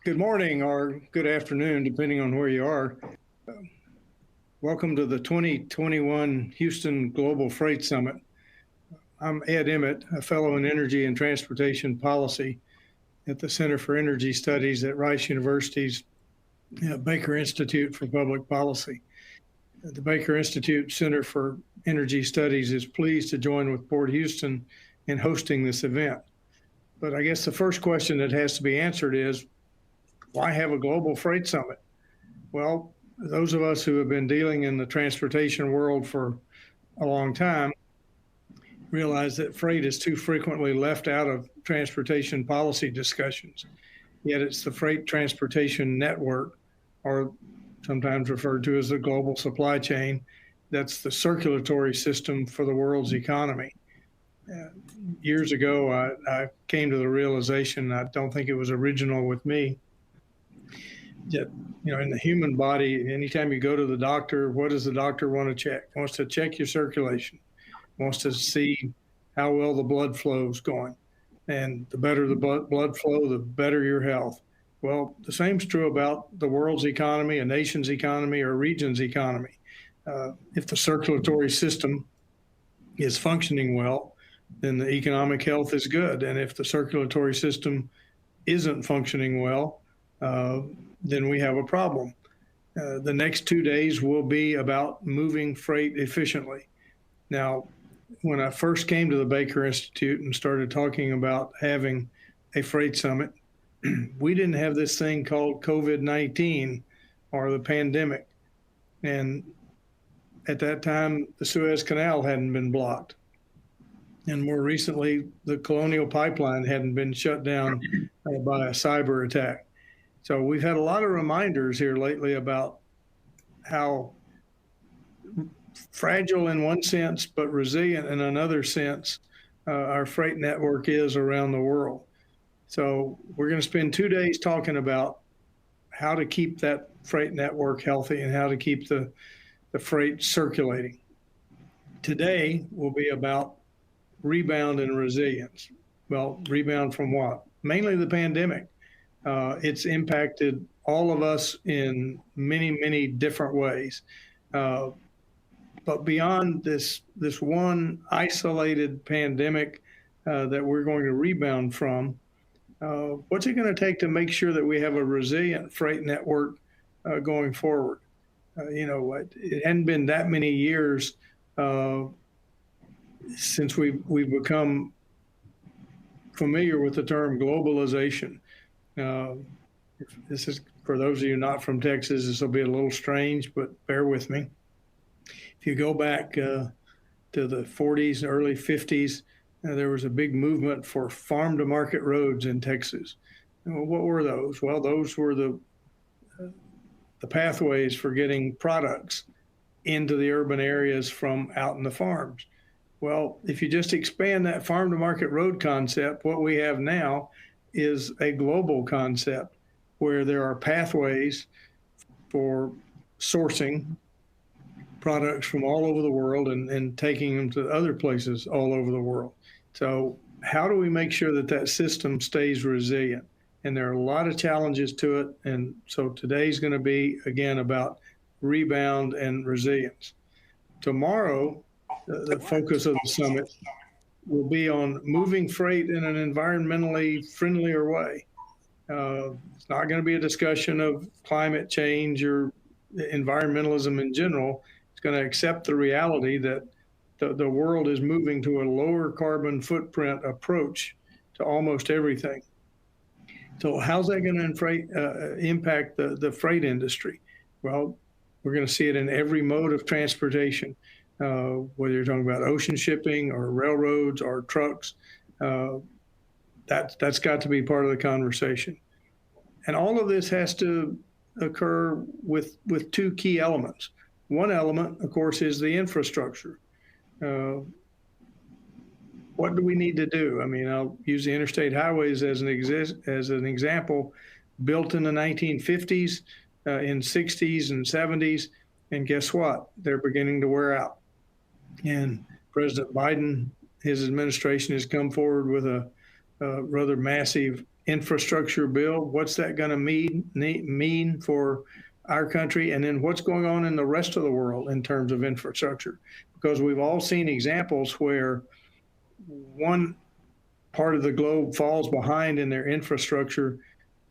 Good morning or good afternoon, depending on where you are. Welcome to the 2021 Houston Global Freight Summit. I'm Ed Emmett, a fellow in Energy and Transportation Policy at the Center for Energy Studies at Rice University's Baker Institute for Public Policy. The Baker Institute Center for Energy Studies is pleased to join with Port Houston in hosting this event. But I guess the first question that has to be answered is, why have a global freight summit? Well, those of us who have been dealing in the transportation world for a long time realize that freight is too frequently left out of transportation policy discussions. Yet it's the freight transportation network, or sometimes referred to as the global supply chain, that's the circulatory system for the world's economy. Years ago, I came to the realization, I don't think it was original with me, that, in the human body, anytime you go to the doctor, what does the doctor want to check? Wants to check your circulation, wants to see how well the blood flow is going. And the better the blood flow, the better your health. Well, the same is true about the world's economy, a nation's economy, or a region's economy. If the circulatory system is functioning well, then the economic health is good. And if the circulatory system isn't functioning well, then we have a problem. The next 2 days will be about moving freight efficiently. Now, when I first came to the Baker Institute and started talking about having a freight summit, we didn't have this thing called COVID-19 or the pandemic. And at that time, the Suez Canal hadn't been blocked. And more recently, the Colonial Pipeline hadn't been shut down by a cyber attack. So we've had a lot of reminders here lately about how fragile in one sense, but resilient in another sense, our freight network is around the world. So we're going to spend 2 days talking about how to keep that freight network healthy and how to keep the freight circulating. Today will be about rebound and resilience. Well, rebound from what? Mainly the pandemic. It's impacted all of us in many, many different ways. But beyond this one isolated pandemic that we're going to rebound from, what's it going to take to make sure that we have a resilient freight network going forward? It hadn't been that many years since we've become familiar with the term globalization. This is, for those of you not from Texas, this will be a little strange, but bear with me. If you go back to the 40s, early 50s, there was a big movement for farm-to-market roads in Texas. What were those? Well, those were the pathways for getting products into the urban areas from out in the farms. Well, if you just expand that farm-to-market road concept, what we have now is a global concept where there are pathways for sourcing products from all over the world and taking them to other places all over the world. So how do we make sure that that system stays resilient? And there are a lot of challenges to it. And so today's going to be, again, about rebound and resilience. Tomorrow, the focus of the summit will be on moving freight in an environmentally friendlier way. It's not going to be a discussion of climate change or environmentalism in general. It's going to accept the reality that the world is moving to a lower carbon footprint approach to almost everything. So how's that going to impact the freight industry? Well, we're going to see it in every mode of transportation. Whether you're talking about ocean shipping or railroads or trucks, that's got to be part of the conversation. And all of this has to occur with two key elements. One element, of course, is the infrastructure. What do we need to do? I mean, I'll use the interstate highways as an example, built in the 1950s, in 60s and 70s, and guess what? They're beginning to wear out. And President Biden, his administration has come forward with a rather massive infrastructure bill. What's that going to mean for our country? And then what's going on in the rest of the world in terms of infrastructure? Because we've all seen examples where one part of the globe falls behind in their infrastructure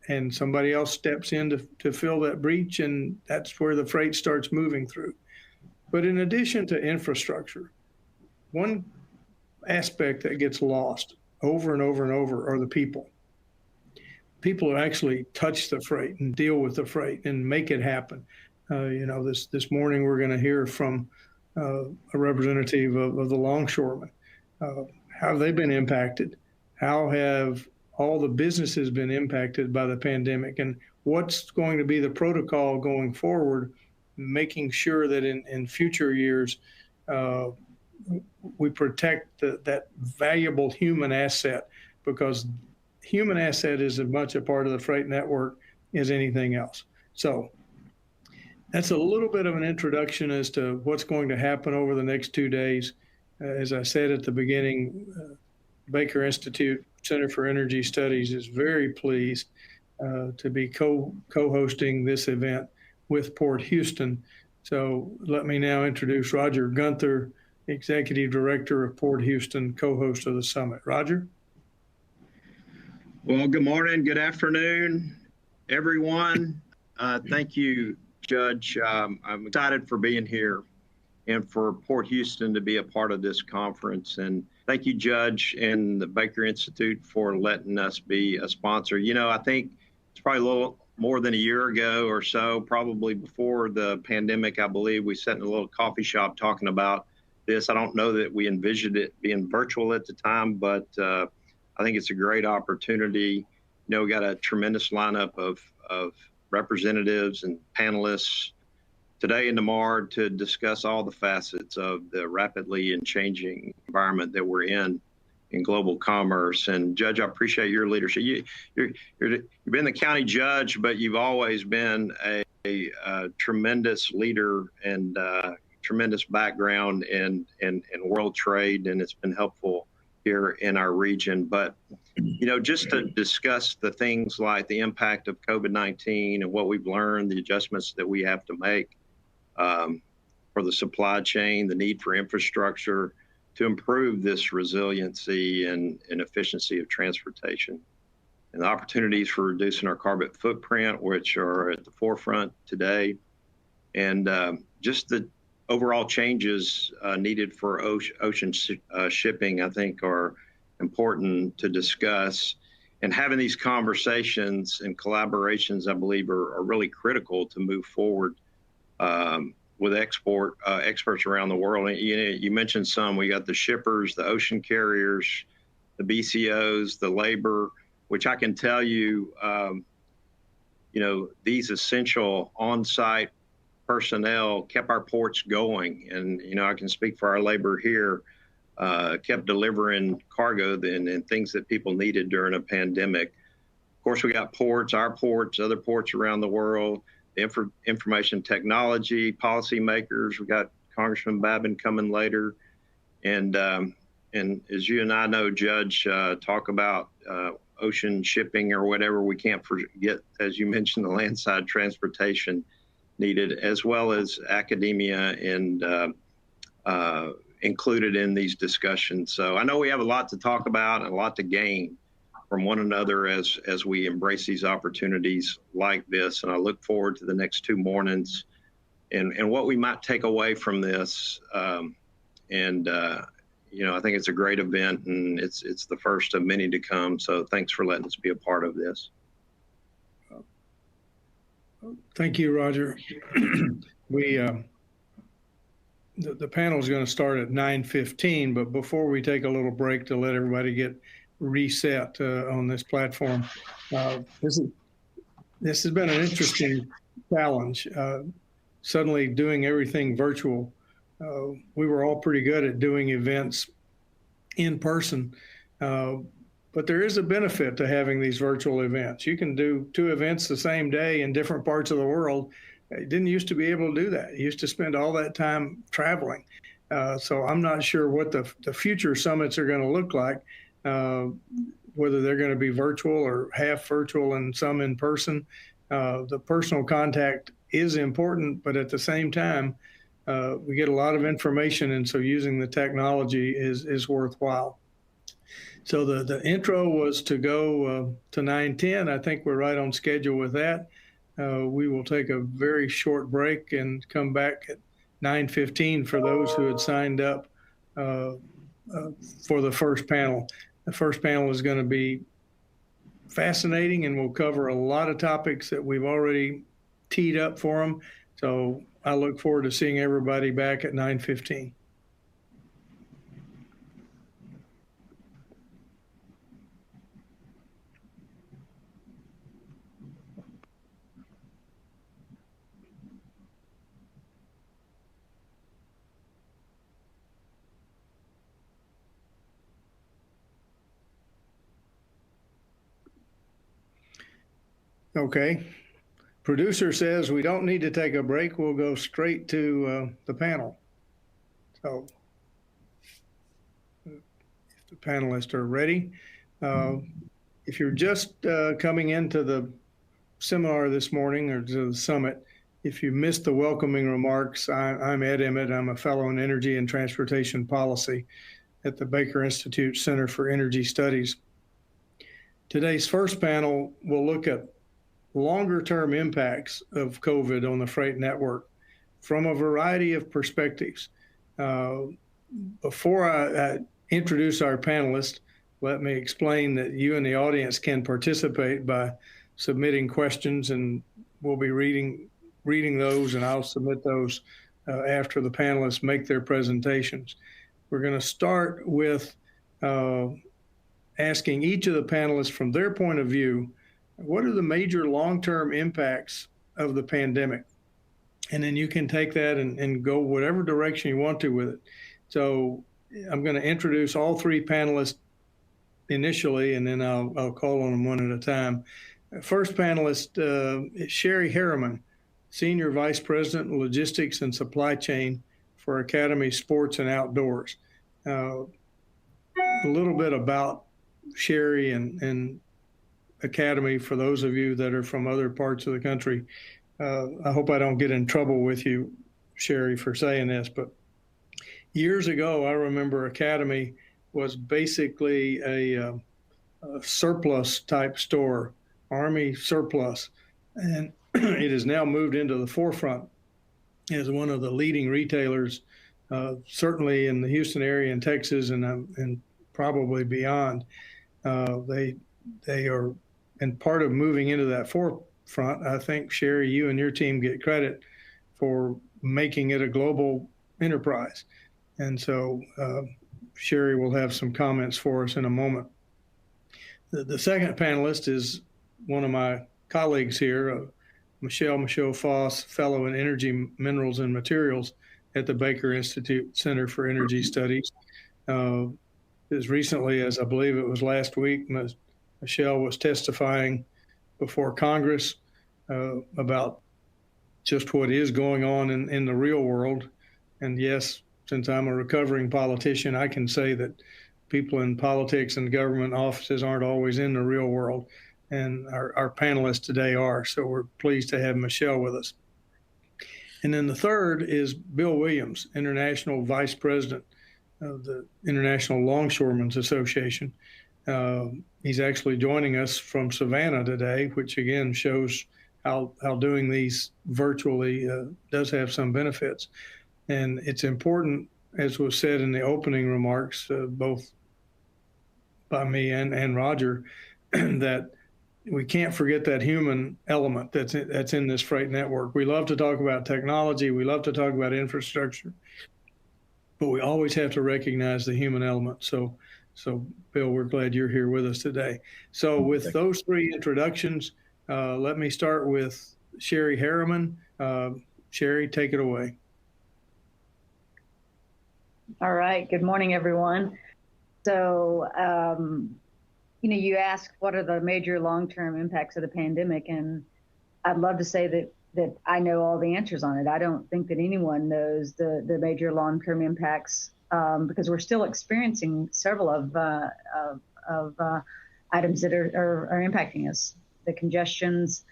and somebody else steps in to fill that breach, and that's where the freight starts moving through. But in addition to infrastructure, one aspect that gets lost over and over and over are the people. People who actually touch the freight and deal with the freight and make it happen. This morning we're going to hear from a representative of the longshoremen. How have they been impacted? How have all the businesses been impacted by the pandemic? And what's going to be the protocol going forward, making sure that in future years we protect that valuable human asset, because human asset is as much a part of the freight network as anything else. So that's a little bit of an introduction as to what's going to happen over the next 2 days. As I said at the beginning, Baker Institute Center for Energy Studies is very pleased to be co-hosting this event with Port Houston. So let me now introduce Roger Gunther, Executive Director of Port Houston, co-host of the summit. Roger? Well, good morning, good afternoon, everyone. Thank you, Judge. I'm excited for being here and for Port Houston to be a part of this conference. And thank you, Judge, and the Baker Institute for letting us be a sponsor. I think it's probably a little more than a year ago or so, probably before the pandemic, I believe, we sat in a little coffee shop talking about this. I don't know that we envisioned it being virtual at the time, but I think it's a great opportunity. We got a tremendous lineup of representatives and panelists today and tomorrow to discuss all the facets of the rapidly and changing environment that we're in global commerce. And Judge, I appreciate your leadership. You've been the county judge, but you've always been a tremendous leader and tremendous background in world trade, and it's been helpful here in our region. But, just to discuss the things like the impact of COVID-19 and what we've learned, the adjustments that we have to make for the supply chain, the need for infrastructure to improve this resiliency and efficiency of transportation, and the opportunities for reducing our carbon footprint, which are at the forefront today, and just the overall changes needed for ocean shipping, I think, are important to discuss. And having these conversations and collaborations, I believe, are really critical to move forward with experts around the world. And, you mentioned some. We got the shippers, the ocean carriers, the BCOs, the labor, which I can tell you, these essential on-site personnel kept our ports going. And, I can speak for our labor here, kept delivering cargo and things that people needed during a pandemic. Of course, we got ports, our ports, other ports around the world, information technology, policymakers. We got Congressman Babin coming later. And as you and I know, Judge, talk about ocean shipping or whatever, we can't forget, as you mentioned, the landside transportation needed, as well as academia and included in these discussions. So I know we have a lot to talk about and a lot to gain from one another as we embrace these opportunities like this. And I look forward to the next 2 mornings and what we might take away from this. I think it's a great event, and it's the first of many to come. So thanks for letting us be a part of this. Thank you, Roger. The panel is going to start at 9:15, but before we take a little break to let everybody get reset on this platform, this has been an interesting challenge. Suddenly doing everything virtual. We were all pretty good at doing events in person, but there is a benefit to having these virtual events. You can do 2 events the same day in different parts of the world. You didn't used to be able to do that. You used to spend all that time traveling. So I'm not sure what the future summits are going to look like. whether they're going to be virtual or half virtual and some in person. The personal contact is important, but at the same time, we get a lot of information, and so using the technology is worthwhile. So the intro was to go to 9:10. I think we're right on schedule with that. We will take a very short break and come back at 9:15 for those who had signed up for the first panel. The first panel is going to be fascinating, and we'll cover a lot of topics that we've already teed up for them. So I look forward to seeing everybody back at 9:15. Okay. Producer says we don't need to take a break. We'll go straight to the panel. So if the panelists are ready, if you're just coming into the seminar this morning or to the summit, if you missed the welcoming remarks, I'm Ed Emmett. I'm a fellow in Energy and Transportation Policy at the Baker Institute Center for Energy Studies. Today's first panel will look at longer-term impacts of COVID on the freight network from a variety of perspectives. Before I introduce our panelists, let me explain that you in the audience can participate by submitting questions, and we'll be reading those, and I'll submit those after the panelists make their presentations. We're going to start with asking each of the panelists from their point of view, what are the major long-term impacts of the pandemic? And then you can take that and go whatever direction you want to with it. So I'm going to introduce all three panelists initially, and then I'll call on them one at a time. First panelist is Sherry Harriman, Senior Vice President, Logistics and Supply Chain for Academy Sports and Outdoors. A little bit about Sherry and Academy for those of you that are from other parts of the country. I hope I don't get in trouble with you, Sherry, for saying this, but years ago, I remember Academy was basically a surplus type store, Army surplus, and it has now moved into the forefront as one of the leading retailers, certainly in the Houston area and Texas and probably beyond. They are, and part of moving into that forefront, I think, Sherry, you and your team get credit for making it a global enterprise. And so Sherry will have some comments for us in a moment. The second panelist is one of my colleagues here, Michelle Foss, Fellow in Energy, Minerals, and Materials at the Baker Institute Center for Energy Studies. As recently as I believe it was last week, Michelle was testifying before Congress about just what is going on in the real world. And yes, since I'm a recovering politician, I can say that people in politics and government offices aren't always in the real world. And our panelists today are. So we're pleased to have Michelle with us. And then the third is Bill Williams, International Vice President of the International Longshoremen's Association. He's actually joining us from Savannah today, which again shows how doing these virtually does have some benefits. And it's important, as was said in the opening remarks, both by me and Roger, that we can't forget that human element that's in this freight network. We love to talk about technology. We love to talk about infrastructure, but we always have to recognize the human element. So Bill, we're glad you're here with us today. So with those three introductions, let me start with Sherry Harriman. Sherry, take it away. All right. Good morning, everyone. So, you asked what are the major long-term impacts of the pandemic, and I'd love to say that I know all the answers on it. I don't think that anyone knows the major long-term impacts because we're still experiencing several of of items that are impacting us. The congestions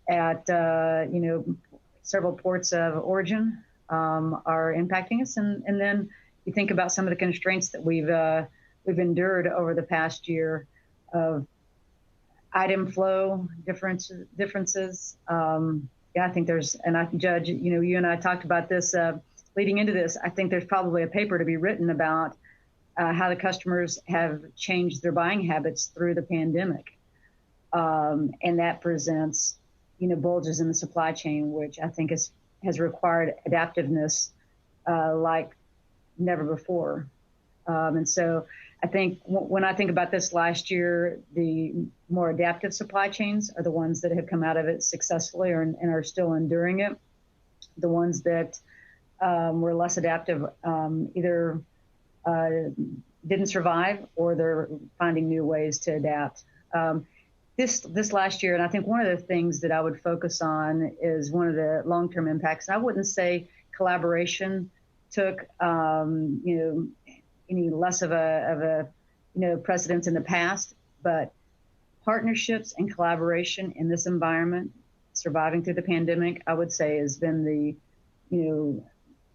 at several ports of origin are impacting us, and then you think about some of the constraints that we've endured over the past year of item flow differences. Yeah, I think there's, and I, Judge, you and I talked about this leading into this. I think there's probably a paper to be written about how the customers have changed their buying habits through the pandemic. And that presents, bulges in the supply chain, which I think has required adaptiveness like never before. And so I think when I think about this last year, the more adaptive supply chains are the ones that have come out of it successfully and are still enduring it. The ones that were less adaptive either didn't survive or they're finding new ways to adapt. This last year, and I think one of the things that I would focus on is one of the long-term impacts. And I wouldn't say collaboration took any less of a precedence in the past, but partnerships and collaboration in this environment, surviving through the pandemic, I would say has been the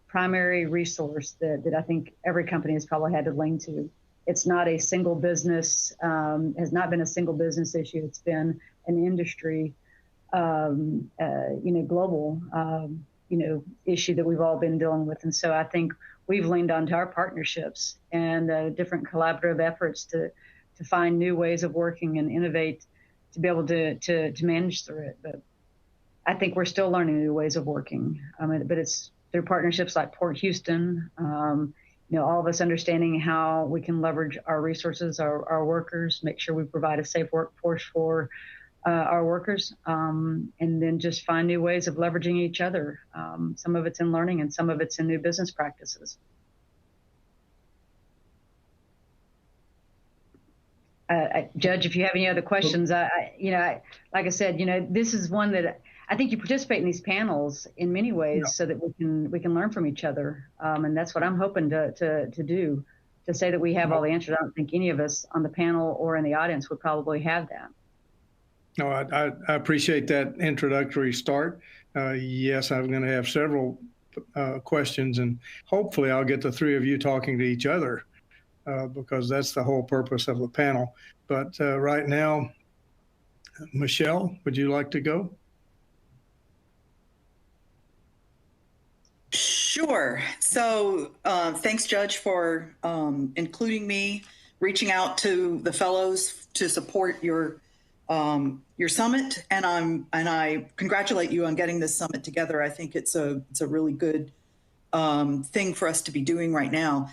primary resource that I think every company has probably had to lean to. It's not a single business, has not been a single business issue. It's been an industry, global, issue that we've all been dealing with. And so I think we've leaned onto our partnerships and different collaborative efforts to find new ways of working and innovate to be able to manage through it. But I think we're still learning new ways of working. But it's through partnerships like Port Houston, all of us understanding how we can leverage our resources, our workers, make sure we provide a safe workforce for our workers, and then just find new ways of leveraging each other. Some of it's in learning and some of it's in new business practices. Judge, if you have any other questions, like I said, this is one that I think you participate in these panels in many ways so that we can learn from each other. And that's what I'm hoping to do, to say that we have all the answers. I don't think any of us on the panel or in the audience would probably have that. No, I appreciate that introductory start. Yes, I'm going to have several questions, and hopefully I'll get the three of you talking to each other because that's the whole purpose of the panel. But right now, Michelle, would you like to go? Sure. So thanks, Judge, for including me, reaching out to the fellows to support your summit, and I congratulate you on getting this summit together. I think it's a really good thing for us to be doing right now.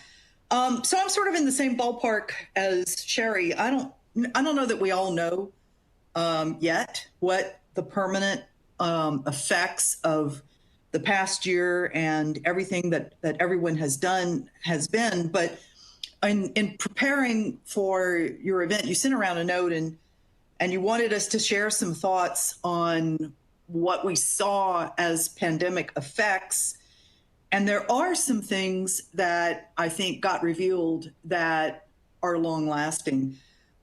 So I'm sort of in the same ballpark as Sherry. I don't know that we all know yet what the permanent effects of the past year and everything that everyone has done has been. But in preparing for your event, you sent around a note and you wanted us to share some thoughts on what we saw as pandemic effects. And there are some things that I think got revealed that are long lasting.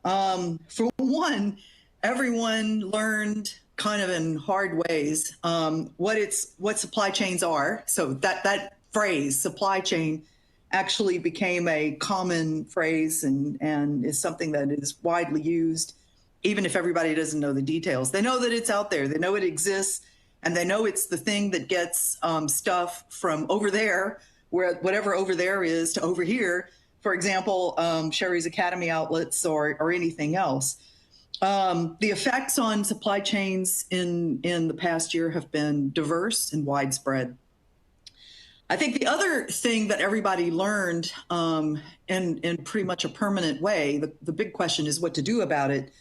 For one, everyone learned kind of in hard ways what supply chains are. So that phrase, supply chain, actually became a common phrase and is something that is widely used, even if everybody doesn't know the details. They know that it's out there, they know it exists, and they know it's the thing that gets stuff from over there, where whatever over there is, to over here. For example, Sherry's Academy outlets or anything else. The effects on supply chains in the past year have been diverse and widespread. I think the other thing that everybody learned in pretty much a permanent way, the big question is what to do about it,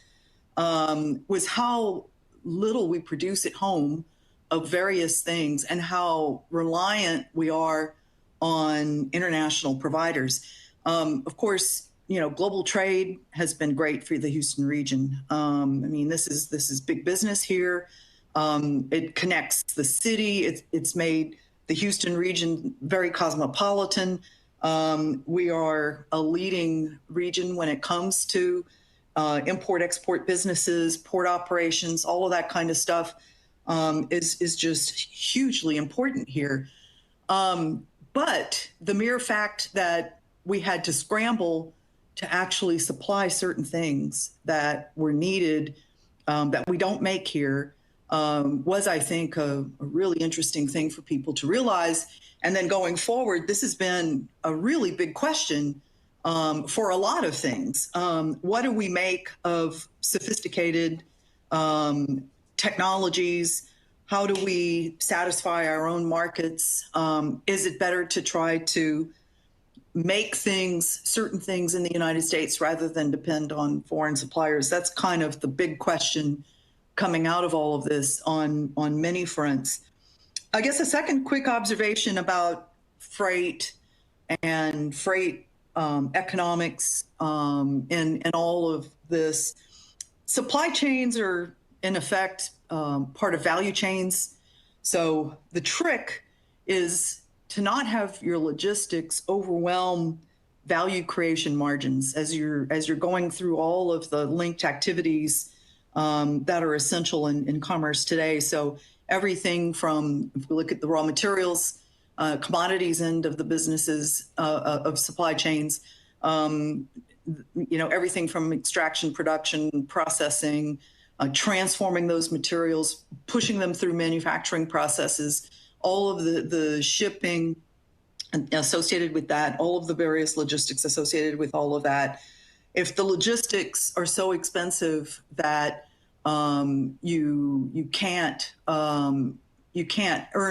was how little we produce at home of various things and how reliant we are on international providers. Of course, global trade has been great for the Houston region. This is big business here. It connects the city. It's made the Houston region very cosmopolitan. We are a leading region when it comes to import-export businesses, port operations, all of that kind of stuff is just hugely important here. But the mere fact that we had to scramble to actually supply certain things that were needed that we don't make here was, I think, a really interesting thing for people to realize. And then going forward, this has been a really big question for a lot of things. What do we make of sophisticated technologies? How do we satisfy our own markets? Is it better to try to make things, certain things in the United States rather than depend on foreign suppliers? That's kind of the big question coming out of all of this on many fronts. I guess a second quick observation about freight and freight economics in all of this. Supply chains are, in effect, part of value chains. So the trick is to not have your logistics overwhelm value creation margins as you're going through all of the linked activities that are essential in commerce today. So everything from, if we look at the raw materials, commodities end of the businesses of supply chains, everything from extraction, production, processing, transforming those materials, pushing them through manufacturing processes, all of the shipping associated with that, all of the various logistics associated with all of that. If the logistics are so expensive that you can't earn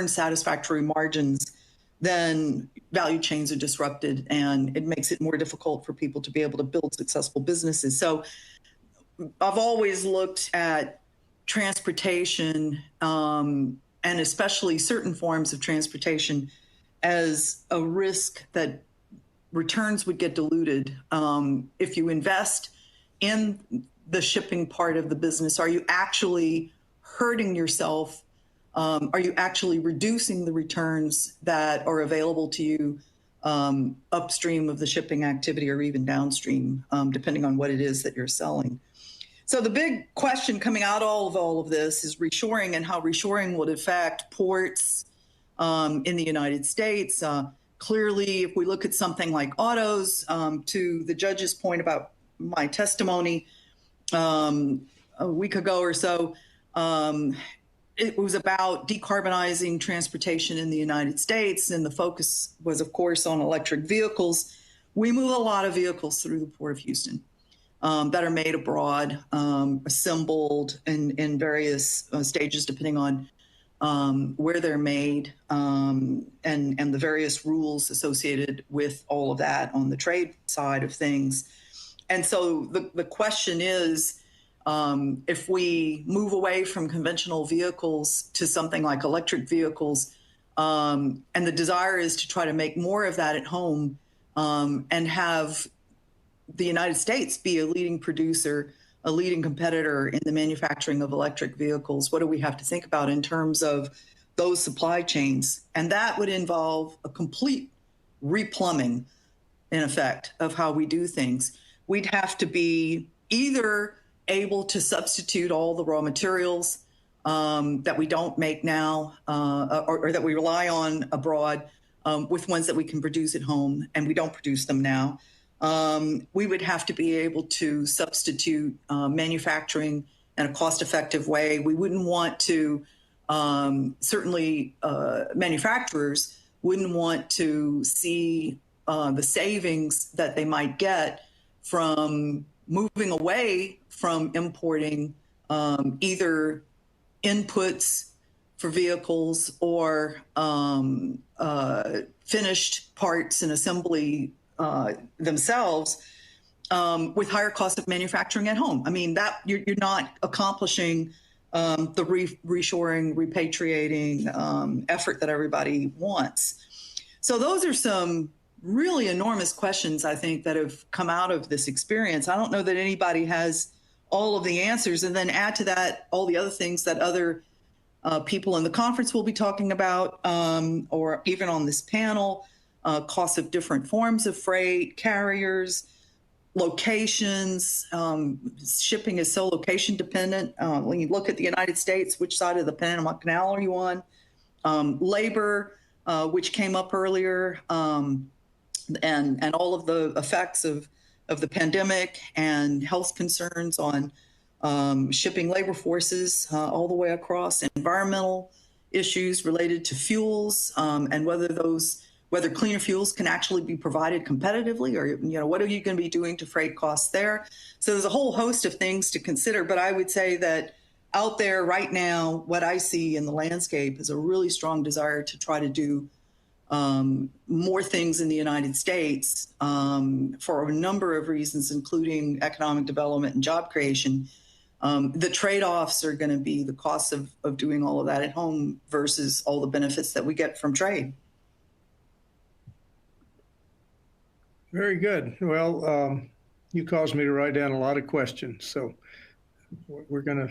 satisfactory margins, then value chains are disrupted, and it makes it more difficult for people to be able to build successful businesses. So I've always looked at transportation, and especially certain forms of transportation, as a risk that returns would get diluted. If you invest in the shipping part of the business, are you actually hurting yourself? Are you actually reducing the returns that are available to you upstream of the shipping activity or even downstream, depending on what it is that you're selling? So the big question coming out of all of this is reshoring and how reshoring would affect ports in the United States. Clearly, if we look at something like autos, to the judge's point about my testimony a week ago or so, it was about decarbonizing transportation in the United States, and the focus was, of course, on electric vehicles. We move a lot of vehicles through the Port of Houston that are made abroad, assembled in various stages, depending on where they're made, and the various rules associated with all of that on the trade side of things. And so the question is, if we move away from conventional vehicles to something like electric vehicles, and the desire is to try to make more of that at home, and have the United States be a leading producer, a leading competitor in the manufacturing of electric vehicles, what do we have to think about in terms of those supply chains? And that would involve a complete replumbing, in effect, of how we do things. We'd have to be either able to substitute all the raw materials that we don't make now, or that we rely on abroad, with ones that we can produce at home, and we don't produce them now. We would have to be able to substitute manufacturing in a cost-effective way. We wouldn't want to, certainly manufacturers wouldn't want to see the savings that they might get from moving away from importing either inputs for vehicles or finished parts and assembly themselves, with higher cost of manufacturing at home. I mean, that you're not accomplishing the reshoring, repatriating effort that everybody wants. So those are some really enormous questions, I think, that have come out of this experience. I don't know that anybody has all of the answers. And then add to that all the other things that other people in the conference will be talking about, or even on this panel, costs of different forms of freight, carriers, locations. Shipping is so location dependent. When you look at the United States, which side of the Panama Canal are you on? Labor, which came up earlier, and all of the effects of the pandemic and health concerns on shipping labor forces all the way across, environmental issues related to fuels, and whether cleaner fuels can actually be provided competitively, or what are you going to be doing to freight costs there? So there's a whole host of things to consider, but I would say that out there right now, what I see in the landscape is a really strong desire to try to do more things in the United States for a number of reasons, including economic development and job creation. The trade-offs are going to be the cost of doing all of that at home versus all the benefits that we get from trade. Very good. Well, you caused me to write down a lot of questions, so we're gonna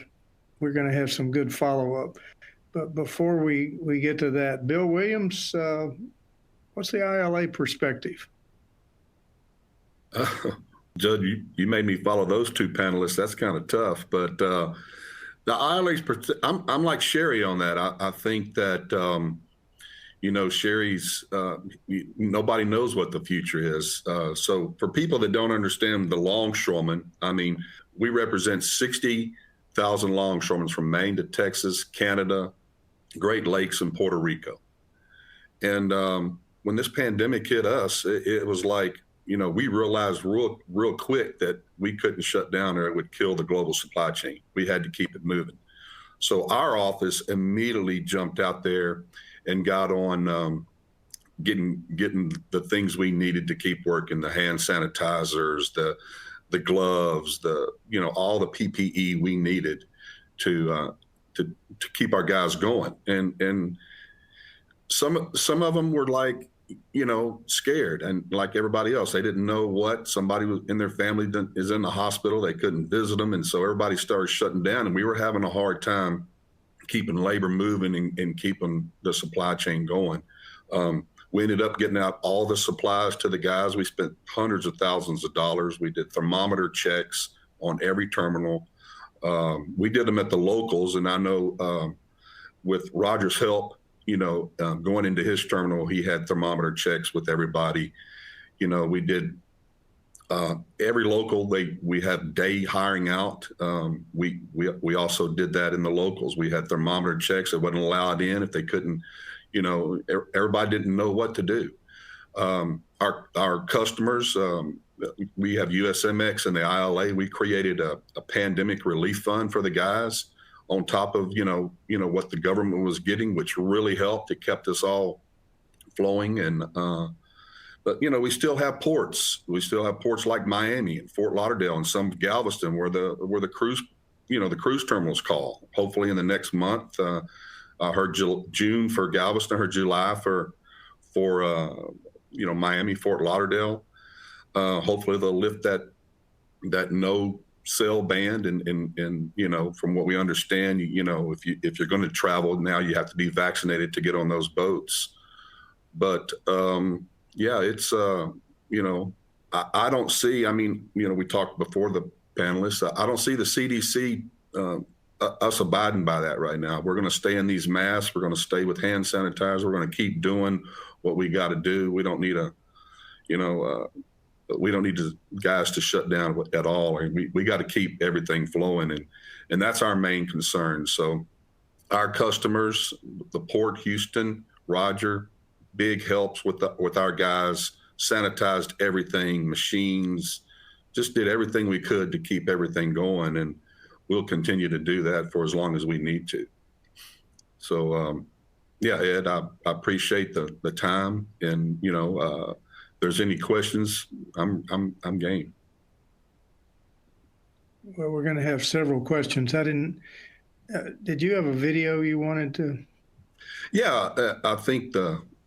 have some good follow-up. But before we get to that, Bill Williams, what's the ILA perspective? Judge, you made me follow those two panelists. That's kind of tough. But the ILA's, I'm like Sherry on that. I think that, Sherry's, nobody knows what the future is. So for people that don't understand the longshoremen, I mean, we represent 60,000 longshoremen from Maine to Texas, Canada, Great Lakes, and Puerto Rico. And when this pandemic hit us, it was like, we realized real quick that we couldn't shut down or it would kill the global supply chain. We had to keep it moving. So our office immediately jumped out there and got on getting the things we needed to keep working, the hand sanitizers, the gloves, all the PPE we needed to keep our guys going. And some of them were like, scared, and like everybody else, they didn't know what somebody was in their family is in the hospital. They couldn't visit them. And so everybody started shutting down, and we were having a hard time keeping labor moving and keeping the supply chain going. We ended up getting out all the supplies to the guys. We spent hundreds of thousands of dollars. We did thermometer checks on every terminal. We did them at the locals, and I know with Roger's help, going into his terminal, he had thermometer checks with everybody. We did every local. We had day hiring out. We also did that in the locals. We had thermometer checks that wasn't allowed in if they couldn't. Everybody didn't know what to do. Our customers, we have USMX and the ILA. We created a pandemic relief fund for the guys, on top of, what the government was getting, which really helped. It kept us all flowing. And, but, we still have ports. We still have ports like Miami and Fort Lauderdale and some Galveston where the cruise, the cruise terminals call. Hopefully in the next month, I heard June for Galveston, I heard July for Miami, Fort Lauderdale. Hopefully they'll lift that no sail ban, and from what we understand, if you're going to travel now, you have to be vaccinated to get on those boats. But it's I don't see. I mean, we talked before the panelists. I don't see the CDC us abiding by that right now. We're going to stay in these masks. We're going to stay with hand sanitizer. We're going to keep doing what we got to do. We don't need we don't need the guys to shut down at all. And we got to keep everything flowing. And that's our main concern. So our customers, the Port, Houston, Roger, big helps with our guys, sanitized everything, machines, just did everything we could to keep everything going. And we'll continue to do that for as long as we need to. So, Ed, I appreciate the time, and, if there's any questions, I'm game. Well, we're going to have several questions. Did you have a video you wanted to? Yeah, I think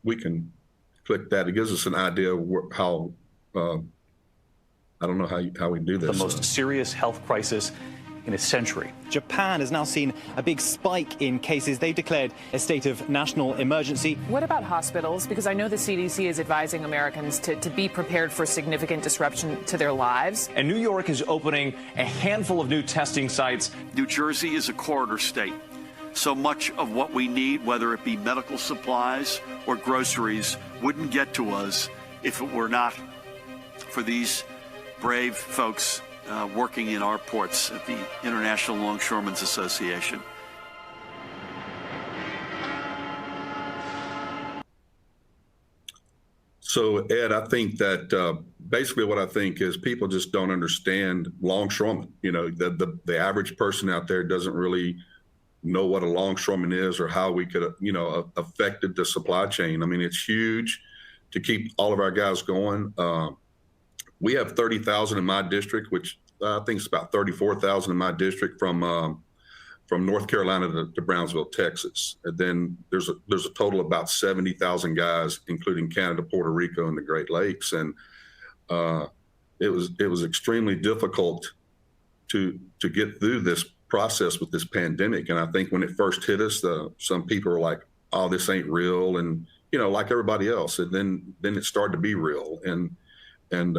we can click that. It gives us an idea of how, I don't know how we do this. The most serious health crisis in a century. Japan has now seen a big spike in cases. They've declared a state of national emergency. What about hospitals? Because I know the CDC is advising Americans to be prepared for significant disruption to their lives. And New York is opening a handful of new testing sites. New Jersey is a corridor state. So much of what we need, whether it be medical supplies or groceries, wouldn't get to us if it were not for these brave folks working in our ports at the International Longshoremen's Association. So, Ed, I think that basically what I think is people just don't understand longshoremen. You know, the average person out there doesn't really know what a longshoreman is or how we could, affected the supply chain. I mean, it's huge to keep all of our guys going. We have 30,000 in my district, which I think it's about 34,000 in my district from North Carolina to Brownsville, Texas. And then there's a total of about 70,000 guys, including Canada, Puerto Rico, and the Great Lakes. And it was extremely difficult to get through this process with this pandemic. And I think when it first hit us, some people were like, "Oh, this ain't real," and like everybody else. And then it started to be real. And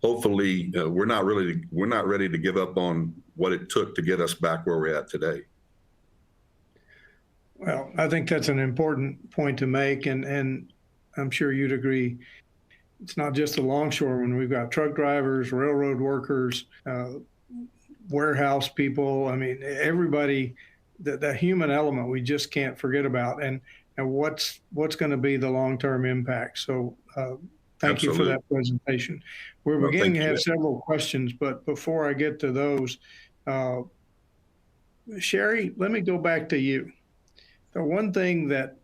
hopefully we're not ready to give up on what it took to get us back where we're at today. Well, I think that's an important point to make, and I'm sure you'd agree. It's not just the longshoremen. We've got truck drivers, railroad workers, warehouse people. I mean, everybody. The human element we just can't forget about, and what's going to be the long-term impact. So thank you for that presentation. We're beginning to have several questions, but before I get to those, Sherry, let me go back to you. The one thing that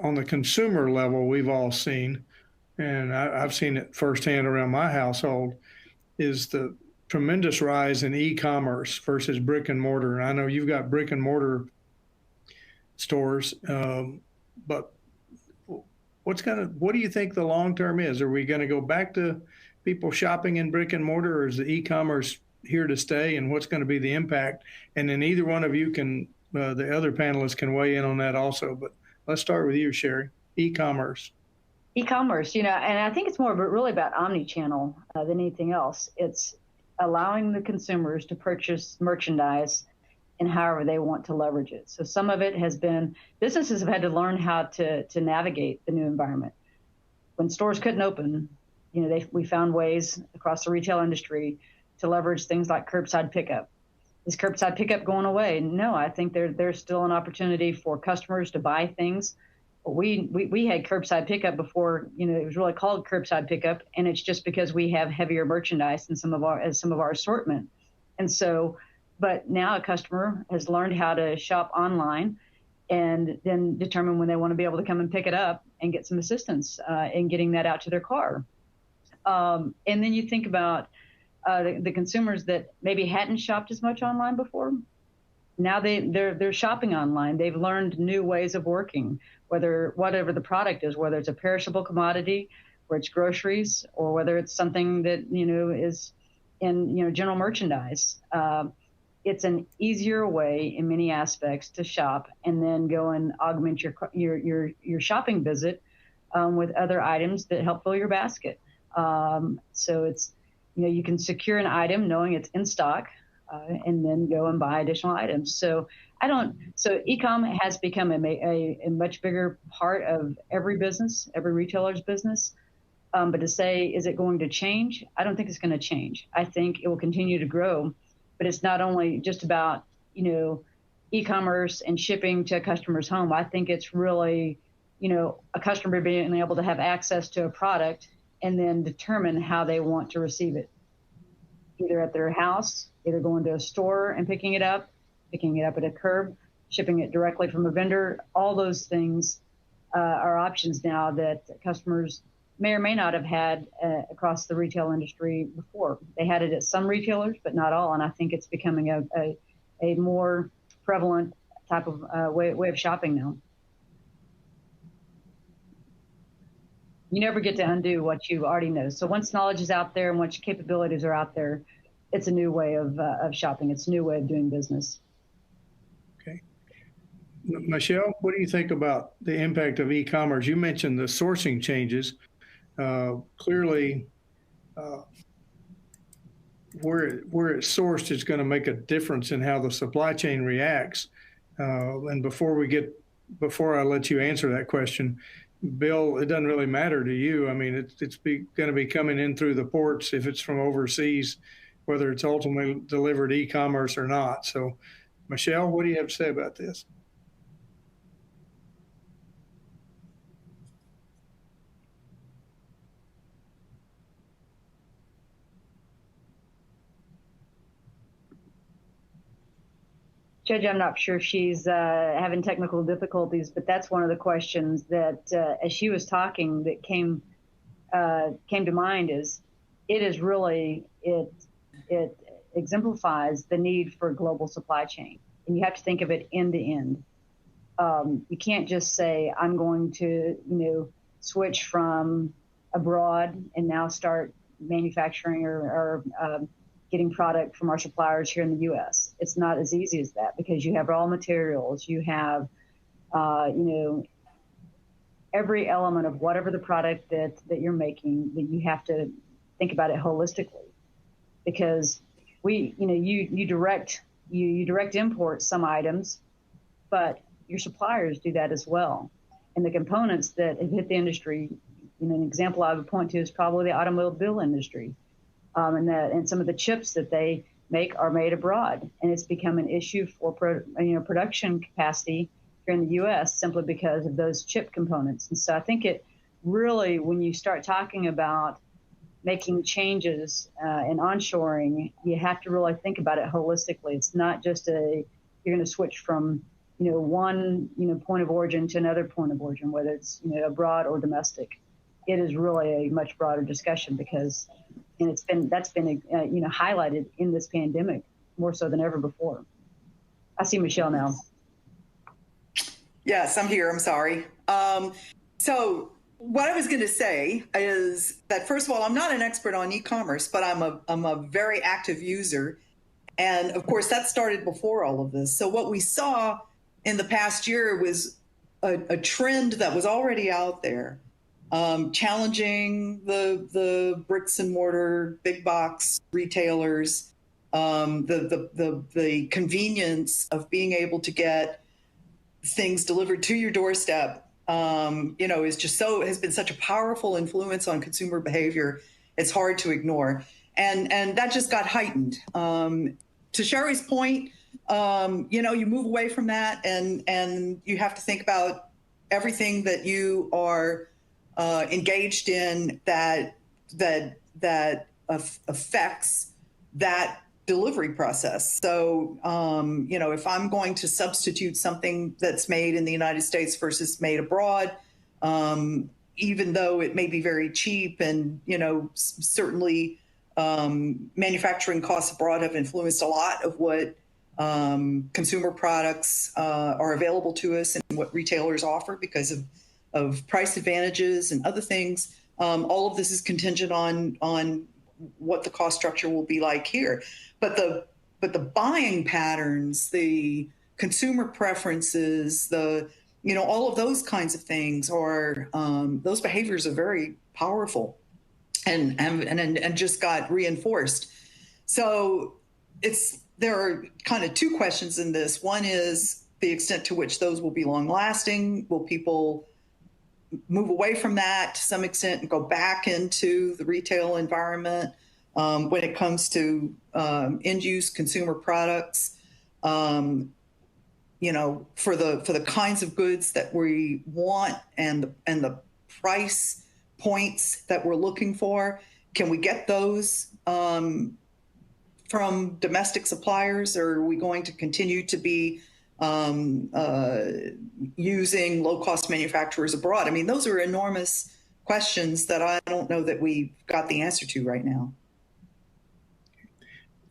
on the consumer level we've all seen, and I've seen it firsthand around my household, is the tremendous rise in e-commerce versus brick and mortar. And I know you've got brick and mortar stores, but what do you think the long term is? Are we going to go back to people shopping in brick and mortar, or is the e-commerce here to stay, and what's going to be the impact? And then either one of you can, the other panelists can weigh in on that also. But let's start with you, Sherry. E-commerce. E-commerce, and I think it's more really about omni-channel than anything else. It's allowing the consumers to purchase merchandise and however they want to leverage it. So some of it has been, businesses have had to learn how to navigate the new environment. When stores couldn't open, we found ways across the retail industry to leverage things like curbside pickup. Is curbside pickup going away? No, I think there's still an opportunity for customers to buy things. We had curbside pickup before, it was really called curbside pickup, and it's just because we have heavier merchandise in some of our assortment. And so, but now a customer has learned how to shop online and then determine when they want to be able to come and pick it up and get some assistance in getting that out to their car. And then you think about the consumers that maybe hadn't shopped as much online before. Now they're shopping online. They've learned new ways of working, whatever the product is, whether it's a perishable commodity, or it's groceries, or whether it's something that is in general merchandise. It's an easier way in many aspects to shop and then go and augment your shopping visit with other items that help fill your basket. So it's you can secure an item knowing it's in stock. And then go and buy additional items. So e-com has become a much bigger part of every business, every retailer's business. But to say, is it going to change? I don't think it's going to change. I think it will continue to grow, but it's not only just about, e-commerce and shipping to a customer's home. I think it's really, a customer being able to have access to a product and then determine how they want to receive it, either at their house, either going to a store and picking it up at a curb, shipping it directly from a vendor. All those things are options now that customers may or may not have had across the retail industry before. They had it at some retailers, but not all. And I think it's becoming a more prevalent type of way of shopping now. You never get to undo what you already know. So once knowledge is out there and once capabilities are out there, it's a new way of shopping. It's a new way of doing business. Okay. Michelle, what do you think about the impact of e-commerce? You mentioned the sourcing changes. Clearly, where it's sourced is going to make a difference in how the supply chain reacts. And before I let you answer that question, Bill, it doesn't really matter to you. I mean, it's going to be coming in through the ports if it's from overseas, whether it's ultimately delivered e-commerce or not. So, Michelle, what do you have to say about this? Judge, I'm not sure she's having technical difficulties, but that's one of the questions that, as she was talking, that came to mind. Is it is really it exemplifies the need for global supply chain, and you have to think of it end to end. You can't just say I'm going to switch from abroad and now start manufacturing or getting product from our suppliers here in the U.S. It's not as easy as that, because you have raw materials, you have, every element of whatever the product that you're making, that you have to think about it holistically, because you direct import some items, but your suppliers do that as well. And the components that have hit the industry, an example I would point to is probably the automobile industry. And some of the chips that they make are made abroad, and it's become an issue for production capacity here in the U.S. simply because of those chip components. And so I think it really, when you start talking about making changes in onshoring, you have to really think about it holistically. It's not just you're going to switch from one point of origin to another point of origin, whether it's abroad or domestic. It is really a much broader discussion because. And that's been highlighted in this pandemic more so than ever before. I see Michelle now. Yes, I'm here. I'm sorry. So what I was going to say is that, first of all, I'm not an expert on e-commerce, but I'm a very active user. And of course, that started before all of this. So what we saw in the past year was a trend that was already out there. Challenging the bricks and mortar big box retailers, the convenience of being able to get things delivered to your doorstep, has been such a powerful influence on consumer behavior. It's hard to ignore, and that just got heightened. To Sherry's point, you move away from that, and you have to think about everything that you are engaged in that affects that delivery process. So, if I'm going to substitute something that's made in the United States versus made abroad, even though it may be very cheap and, certainly manufacturing costs abroad have influenced a lot of what consumer products are available to us and what retailers offer because of price advantages and other things. All of this is contingent on what the cost structure will be like here. But the buying patterns, the consumer preferences, all of those kinds of things are those behaviors are very powerful and just got reinforced. So there are kind of two questions in this. One is the extent to which those will be long lasting. Will people move away from that to some extent and go back into the retail environment when it comes to end-use consumer products? For the kinds of goods that we want and the price points that we're looking for, can we get those from domestic suppliers, or are we going to continue to be using low-cost manufacturers abroad? I mean, those are enormous questions that I don't know that we've got the answer to right now.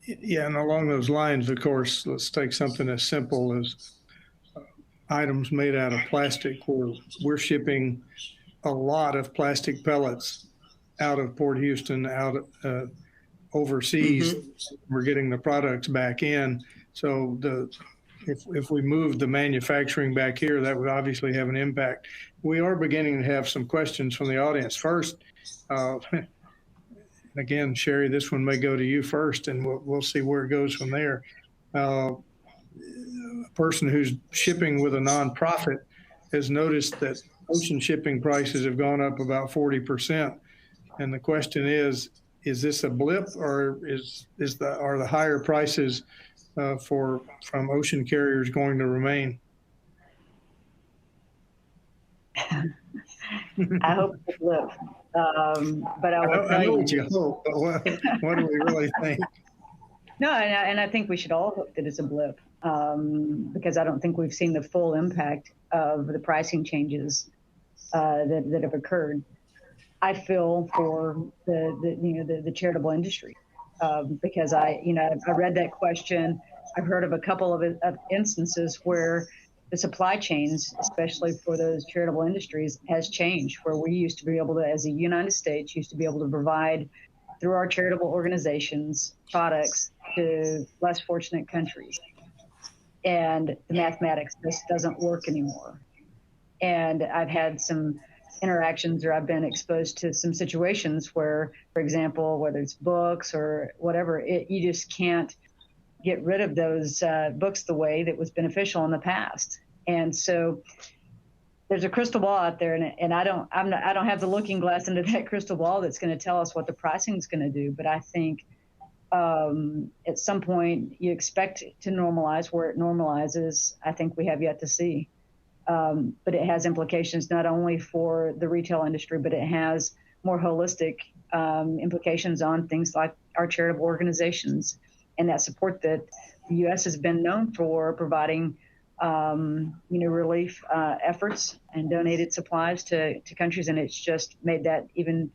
Yeah, and along those lines, of course, let's take something as simple as items made out of plastic, where we're shipping a lot of plastic pellets out of Port Houston, overseas. We're getting the products back in. So if we move the manufacturing back here, that would obviously have an impact. We are beginning to have some questions from the audience. First, again, Sherry, this one may go to you first, and we'll see where it goes from there. A person who's shipping with a nonprofit has noticed that ocean shipping prices have gone up about 40%. And the question is this a blip, or are the higher prices from ocean carriers going to remain? I hope it's a blip. But I know what you hope, but what do we really think? No, and I think we should all hope that it's a blip, because I don't think we've seen the full impact of the pricing changes that have occurred. I feel for the charitable industry, because I read that question. I've heard of a couple of instances where the supply chains, especially for those charitable industries, has changed, where we used to be able to, as the United States, used to be able to provide through our charitable organizations products to less fortunate countries. And the mathematics just doesn't work anymore. And I've had some interactions, or I've been exposed to some situations where, for example, whether it's books or whatever, you just can't get rid of those books the way that was beneficial in the past. And so there's a crystal ball out there, and I don't have the looking glass into that crystal ball that's going to tell us what the pricing is going to do. But I think at some point you expect it to normalize. Where it normalizes, I think we have yet to see. But it has implications not only for the retail industry, but it has more holistic implications on things like our charitable organizations and that support that the U.S. has been known for providing, relief efforts and donated supplies to countries, and it's just made that even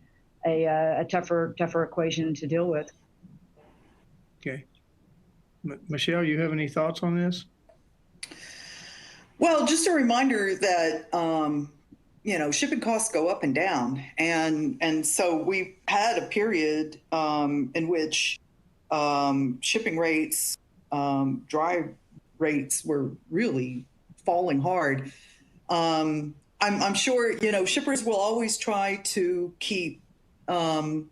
a tougher equation to deal with. Okay, Michelle, you have any thoughts on this? Well, just a reminder that, shipping costs go up and down. And so we've had a period in which shipping rates, dry rates were really falling hard. I'm sure, shippers will always try to keep the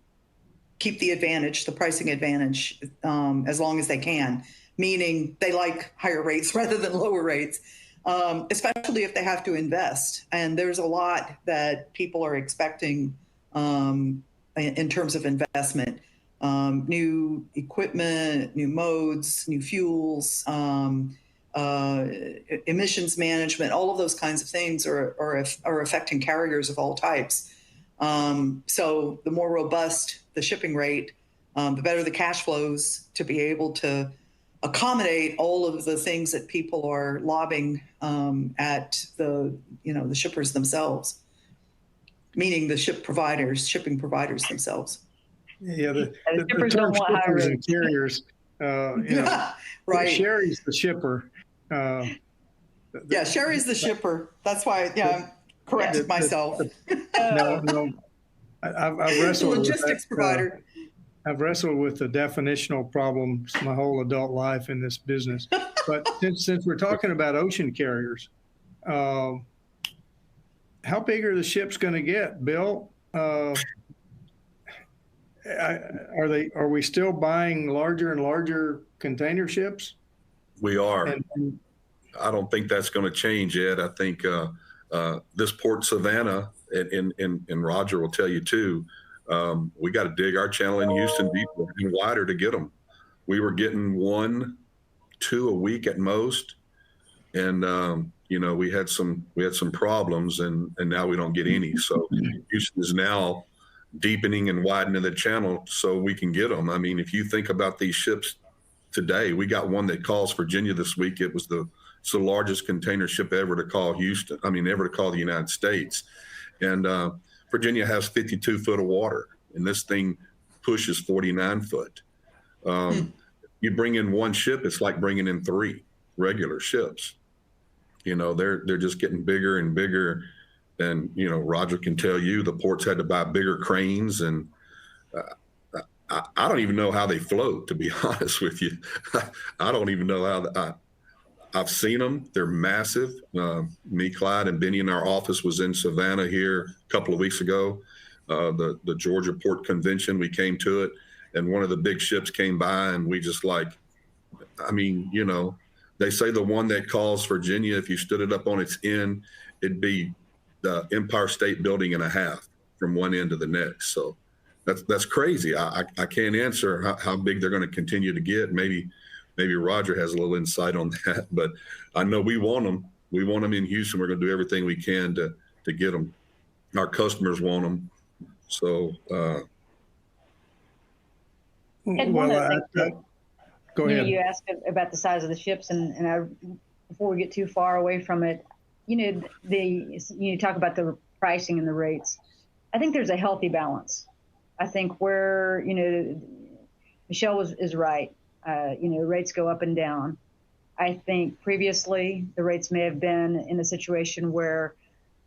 advantage, the pricing advantage, as long as they can, meaning they like higher rates rather than lower rates. Especially if they have to invest. And there's a lot that people are expecting in terms of investment. New equipment, new modes, new fuels, emissions management, all of those kinds of things are affecting carriers of all types. So the more robust the shipping rate, the better the cash flows to be able to accommodate all of the things that people are lobbing at the shippers themselves, meaning the shipping providers themselves. Yeah, the shippers term don't want higher shippers and rates. carriers, right. Sherry's the shipper. Sherry's the shipper. That's why, I corrected myself. No, I've wrestled with logistics provider. I've wrestled with the definitional problems my whole adult life in this business. But since we're talking about ocean carriers, how big are the ships going to get, Bill? Are we still buying larger and larger container ships? We are. And I don't think that's going to change, Ed. I think this Port Savannah, and Roger will tell you too, we got to dig our channel in Houston deeper and wider to get them. We were getting 1-2 a week at most, and we had some problems, and now we don't get any. So Houston is now deepening and widening the channel so we can get them. I mean, if you think about these ships today, we got one that calls Virginia this week. It's the largest container ship ever to call Houston. I mean, ever to call the United States, and Virginia has 52 foot of water, and this thing pushes 49 foot. You bring in one ship, it's like bringing in 3 regular ships. They're just getting bigger and bigger. And, Roger can tell you the ports had to buy bigger cranes. And I don't even know how they float, to be honest with you. I don't even know how. I've seen them. They're massive. Me, Clyde, and Benny in our office was in Savannah here a couple of weeks ago. The Georgia Port Convention, we came to it, and one of the big ships came by, and we just like, I mean, you know, they say the one that calls Virginia, if you stood it up on its end, it'd be the Empire State Building and a half from one end to the next. So that's crazy. I can't answer how big they're going to continue to get. Maybe Roger has a little insight on that, but I know we want them. We want them in Houston. We're going to do everything we can to get them. Our customers want them. So, and one of the things that, go ahead. You asked about the size of the ships, and before we get too far away from it, you talk about the pricing and the rates. I think there's a healthy balance. I think where Michelle is right. Rates go up and down. I think previously the rates may have been in a situation where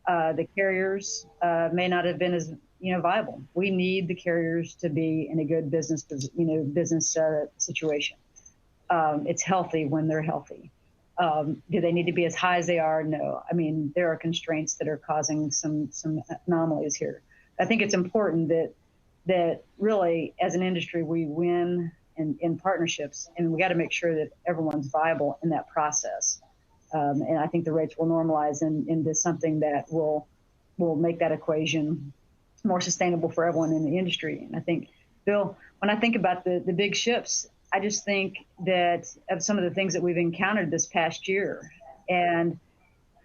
the carriers may not have been as viable. We need the carriers to be in a good business situation. It's healthy when they're healthy. Do they need to be as high as they are? No. I mean, there are constraints that are causing some anomalies here. I think it's important that really, as an industry, we win in partnerships, and we got to make sure that everyone's viable in that process. And I think the rates will normalize into something that will make that equation more sustainable for everyone in the industry. And I think, Bill, when I think about the big ships, I just think that of some of the things that we've encountered this past year, and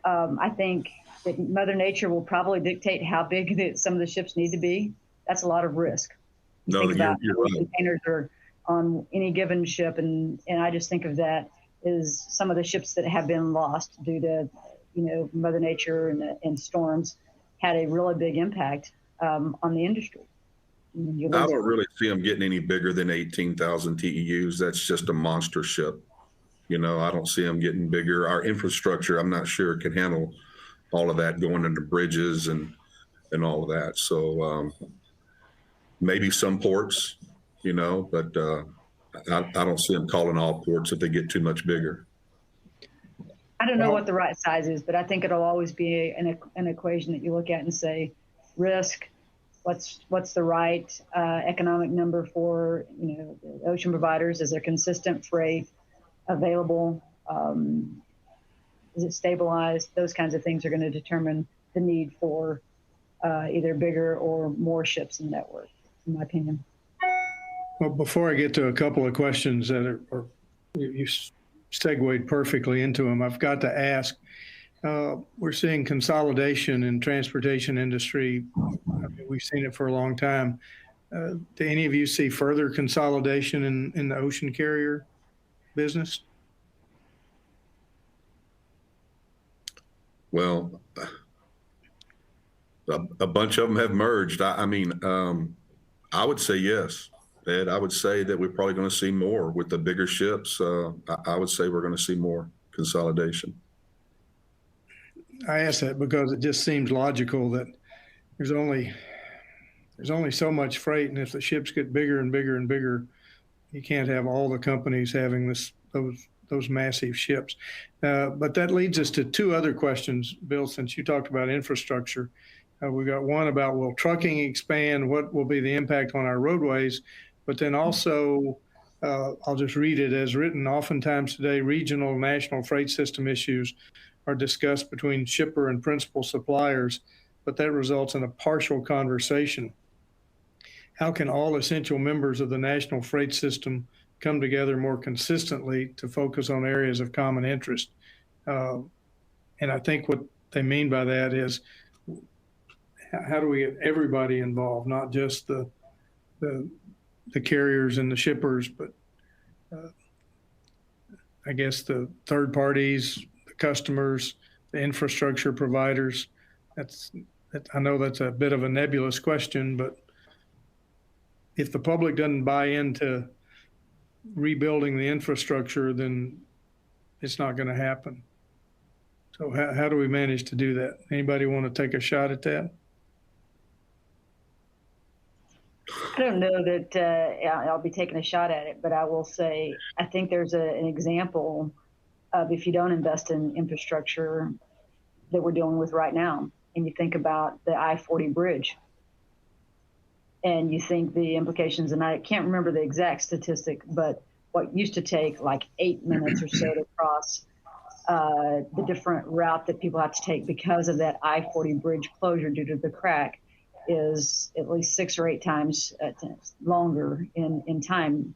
I think that Mother Nature will probably dictate how big some of the ships need to be. That's a lot of risk. No, think about you're how many right. containers are on any given ship, and I just think of that as some of the ships that have been lost due to Mother Nature and storms had a really big impact on the industry. I don't really see them getting any bigger than 18,000 TEUs. That's just a monster ship. I don't see them getting bigger. Our infrastructure, I'm not sure, can handle all of that going into bridges and all of that. So maybe some ports, but I don't see them calling all ports if they get too much bigger. I don't know what the right size is, but I think it'll always be an equation that you look at and say, risk, what's the right economic number for the ocean providers? Is there consistent freight available? Is it stabilized? Those kinds of things are going to determine the need for either bigger or more ships in the network, in my opinion. Well, before I get to a couple of questions that you segued perfectly into them, I've got to ask, we're seeing consolidation in transportation industry. We've seen it for a long time. Do any of you see further consolidation in the ocean carrier business? Well, a bunch of them have merged. I would say yes, Ed. I would say that we're probably going to see more with the bigger ships. I would say we're going to see more consolidation. I ask that because it just seems logical that there's only so much freight, and if the ships get bigger and bigger and bigger, you can't have all the companies having those massive ships. But that leads us to two other questions, Bill, since you talked about infrastructure. We got one about, will trucking expand? What will be the impact on our roadways? But then also, I'll just read it as written. Oftentimes today, regional and national freight system issues are discussed between shipper and principal suppliers, but that results in a partial conversation. How can all essential members of the national freight system come together more consistently to focus on areas of common interest? And I think what they mean by that is, how do we get everybody involved, not just the carriers and the shippers, but I guess the third parties, the customers, the infrastructure providers. I know that's a bit of a nebulous question, but if the public doesn't buy into rebuilding the infrastructure, then it's not going to happen. So how do we manage to do that? Anybody want to take a shot at that? I don't know that I'll be taking a shot at it, but I will say I think there's an example of if you don't invest in infrastructure that we're dealing with right now, and you think about the I-40 bridge, and you think the implications, and I can't remember the exact statistic, but what used to take like 8 minutes or so to cross the different route that people have to take because of that I-40 bridge closure due to the crack is at least 6 or 8 times longer in time.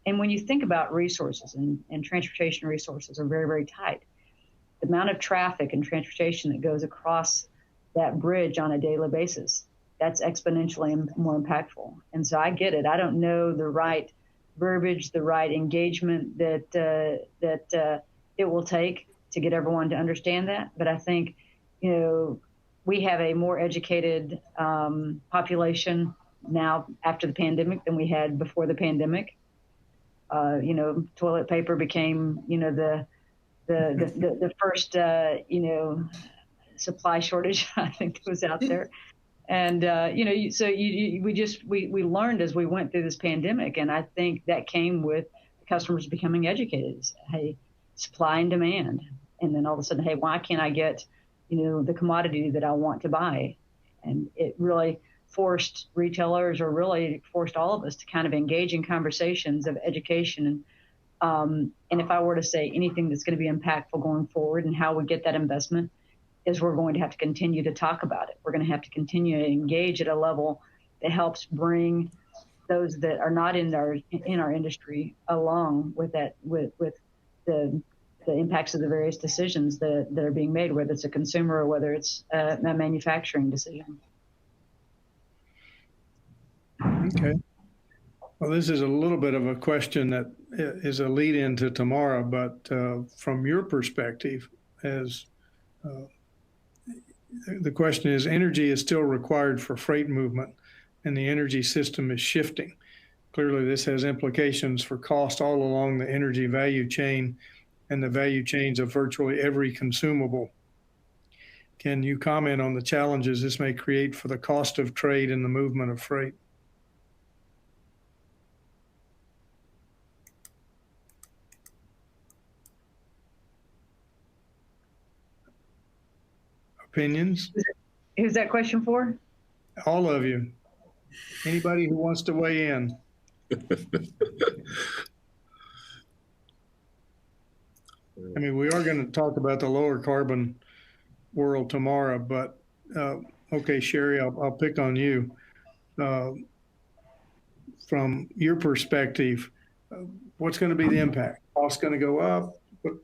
And when you think about resources and transportation resources are very, very tight, the amount of traffic and transportation that goes across that bridge on a daily basis, that's exponentially more impactful. And so I get it. I don't know the right verbiage, the right engagement that it will take to get everyone to understand that. But I think, we have a more educated population now after the pandemic than we had before the pandemic. Toilet paper became, the first, supply shortage I think that was out there. And, we learned as we went through this pandemic. And I think that came with customers becoming educated. Hey, supply and demand. And then all of a sudden, hey, why can't I get, the commodity that I want to buy? And it really forced retailers, or really forced all of us, to kind of engage in conversations of education. And if I were to say anything that's going to be impactful going forward and how we get that investment, is we're going to have to continue to talk about it. We're going to have to continue to engage at a level that helps bring those that are not in our industry along with that, with the impacts of the various decisions that are being made, whether it's a consumer or whether it's a manufacturing decision. Okay. Well, this is a little bit of a question that is a lead into tomorrow, but from your perspective, as the question is, energy is still required for freight movement, and the energy system is shifting. Clearly, this has implications for cost all along the energy value chain and the value chains of virtually every consumable. Can you comment on the challenges this may create for the cost of trade and the movement of freight? Opinions? Who's that question for? All of you. Anybody who wants to weigh in. I mean, we are going to talk about the lower carbon world tomorrow, but okay, Sherry, I'll pick on you. From your perspective, what's going to be the impact? Cost going to go up?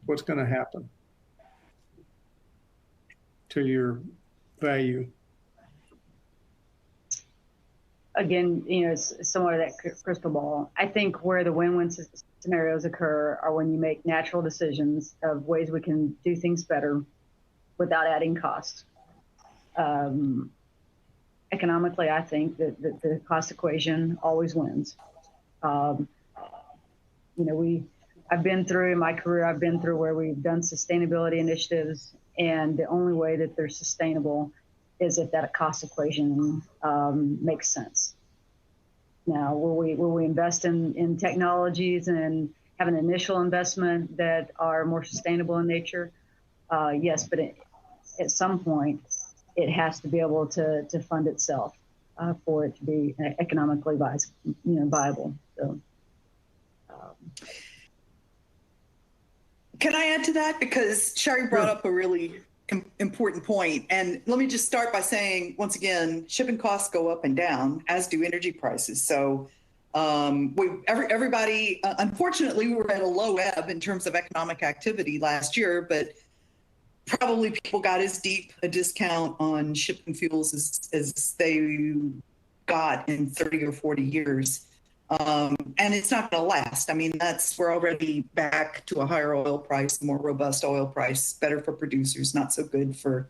What's going to happen to your value? Again, it's somewhat of that crystal ball. I think where the win-win scenarios occur are when you make natural decisions of ways we can do things better without adding cost. Economically, I think that the cost equation always wins. I've been through in my career, where we've done sustainability initiatives, and the only way that they're sustainable is if that cost equation makes sense. Now, will we invest in technologies and have an initial investment that are more sustainable in nature? Yes, but at some point, it has to be able to fund itself for it to be economically viable. So. Can I add to that? Because Sherry brought up a really important point. And let me just start by saying, once again, shipping costs go up and down, as do energy prices. So everybody, unfortunately, we were at a low ebb in terms of economic activity last year, but probably people got as deep a discount on shipping fuels as they got in 30 or 40 years. And it's not going to last. I mean, we're already back to a higher oil price, more robust oil price, better for producers, not so good for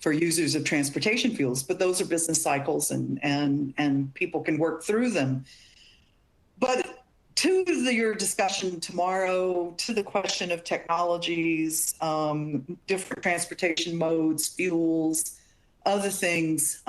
users of transportation fuels. But those are business cycles, and people can work through them. But to your discussion tomorrow, to the question of technologies, different transportation modes, fuels, other things.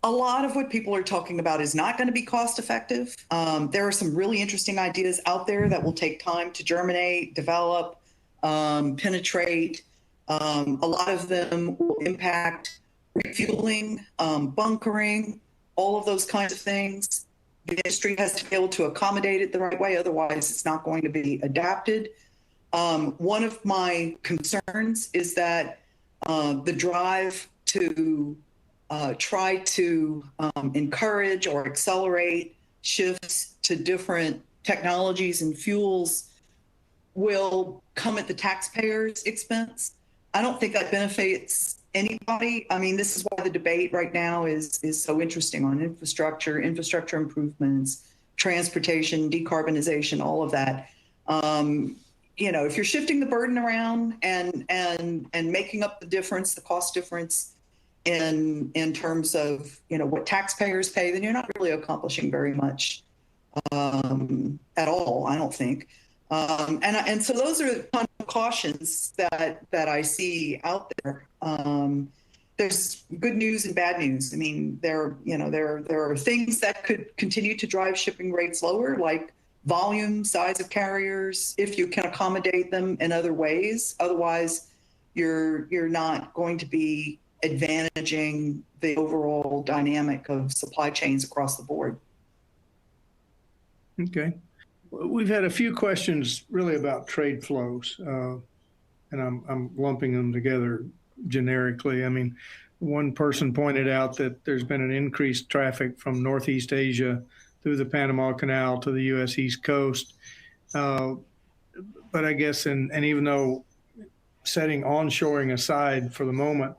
A lot of what people are talking about is not going to be cost effective. There are some really interesting ideas out there that will take time to germinate, develop, penetrate. A lot of them will impact refueling, bunkering, all of those kinds of things. The industry has to be able to accommodate it the right way. Otherwise, it's not going to be adapted. One of my concerns is that the drive to try to encourage or accelerate shifts to different technologies and fuels will come at the taxpayer's expense. I don't think that benefits anybody. I mean, this is why the debate right now is so interesting on infrastructure improvements, transportation, decarbonization, all of that. If you're shifting the burden around and making up the difference, the cost difference in terms of what taxpayers pay, then you're not really accomplishing very much at all, I don't think. And so those are kind of cautions that I see out there. There's good news and bad news. I mean, there are things that could continue to drive shipping rates lower, like volume, size of carriers, if you can accommodate them in other ways. Otherwise, you're not going to be advantaging the overall dynamic of supply chains across the board. Okay. We've had a few questions really about trade flows, and I'm lumping them together generically. I mean, one person pointed out that there's been an increased traffic from Northeast Asia through the Panama Canal to the U.S. East Coast. But I guess, and even though setting onshoring aside for the moment,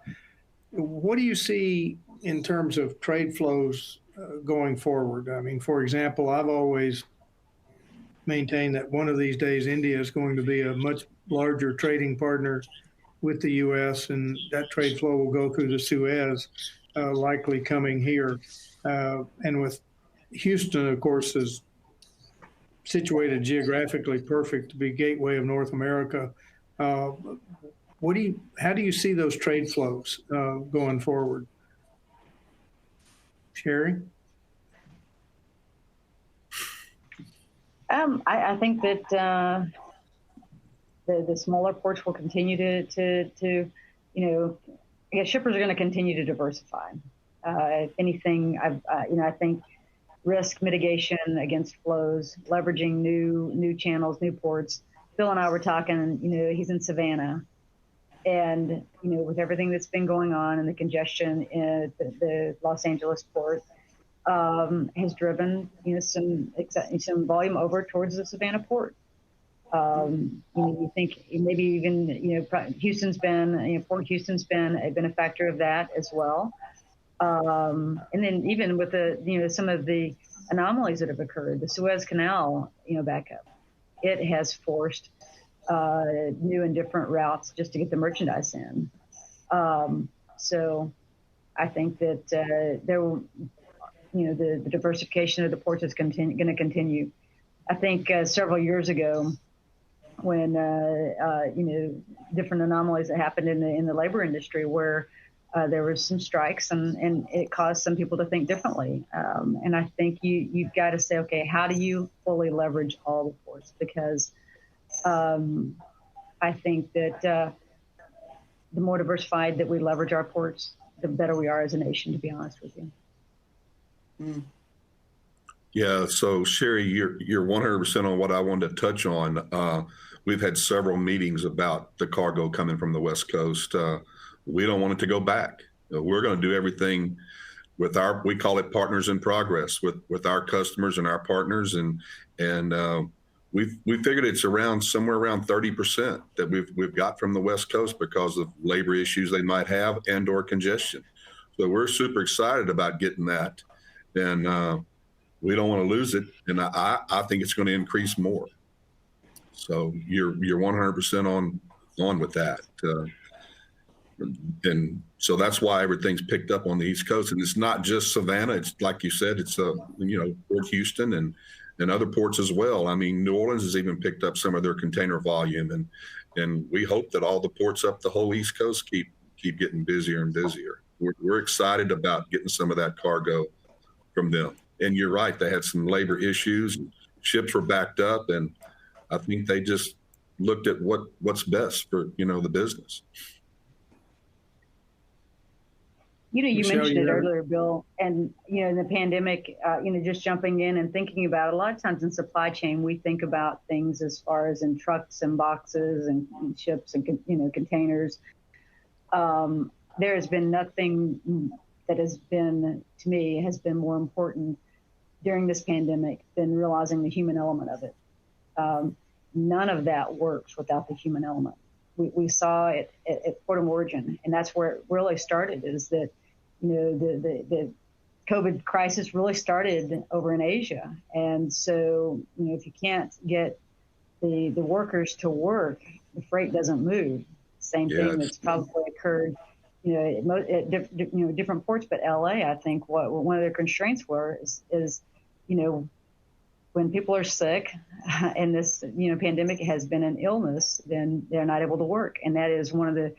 what do you see in terms of trade flows going forward? I mean, for example, I've always maintained that one of these days India is going to be a much larger trading partner with the U.S., and that trade flow will go through the Suez, likely coming here. And with Houston, of course, is situated geographically perfect to be gateway of North America. How do you see those trade flows going forward? Sherry? I think that the smaller ports will continue to I guess shippers are going to continue to diversify. If anything, I think risk mitigation against flows, leveraging new channels, new ports. Bill and I were talking, he's in Savannah, and with everything that's been going on and the congestion in the Los Angeles port, has driven some volume over towards the Savannah port. You think maybe even Houston's been Port Houston's been a benefactor of that as well. And then even with the some of the anomalies that have occurred, the Suez Canal backup, it has forced new and different routes just to get the merchandise in. So I think that the diversification of the ports is going to continue. I think several years ago, when different anomalies that happened in the labor industry, where there was some strikes and it caused some people to think differently. And I think you've got to say, okay, how do you fully leverage all the ports? Because I think that the more diversified that we leverage our ports, the better we are as a nation, to be honest with you. Mm. Yeah, so Sherry, you're 100% on what I wanted to touch on. We've had several meetings about the cargo coming from the West Coast. We don't want it to go back. We're going to do everything with we call it partners in progress, with our customers and our partners, and we figured it's somewhere around 30% that we've got from the West Coast because of labor issues they might have and/or congestion. So we're super excited about getting that, and we don't want to lose it. And I think it's going to increase more. So you're 100% on with that. And so that's why everything's picked up on the East Coast. And it's not just Savannah. It's like you said, it's Port Houston and other ports as well. I mean, New Orleans has even picked up some of their container volume, and we hope that all the ports up the whole East Coast keep getting busier and busier. we're excited about getting some of that cargo from them. And you're right, they had some labor issues. Ships were backed up, and I think they just looked at what's best for the business. You Michelle, mentioned it earlier, Bill, and in the pandemic, just jumping in and thinking about, a lot of times in supply chain, we think about things as far as in trucks and boxes and ships and containers. There has been nothing that has been, to me, has been more important during this pandemic than realizing the human element of it. None of that works without the human element. We saw it at port of origin, and that's where it really started, is that the COVID crisis really started over in Asia. And so, if you can't get the workers to work, the freight doesn't move. Same thing that's probably occurred, at different ports, but LA, I think one of their constraints is when people are sick and this, pandemic has been an illness, then they're not able to work. And that is one of the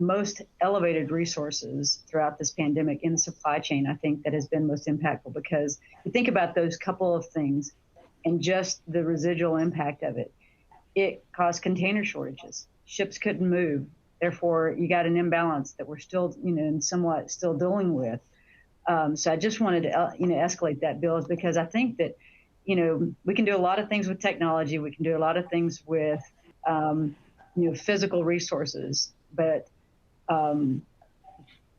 most elevated resources throughout this pandemic in the supply chain, I think, that has been most impactful, because you think about those couple of things and just the residual impact of it. It caused container shortages. Ships couldn't move. Therefore, you got an imbalance that we're still, somewhat still dealing with. So I just wanted to, escalate that, Bill, is because I think that, we can do a lot of things with technology. We can do a lot of things with, physical resources, but none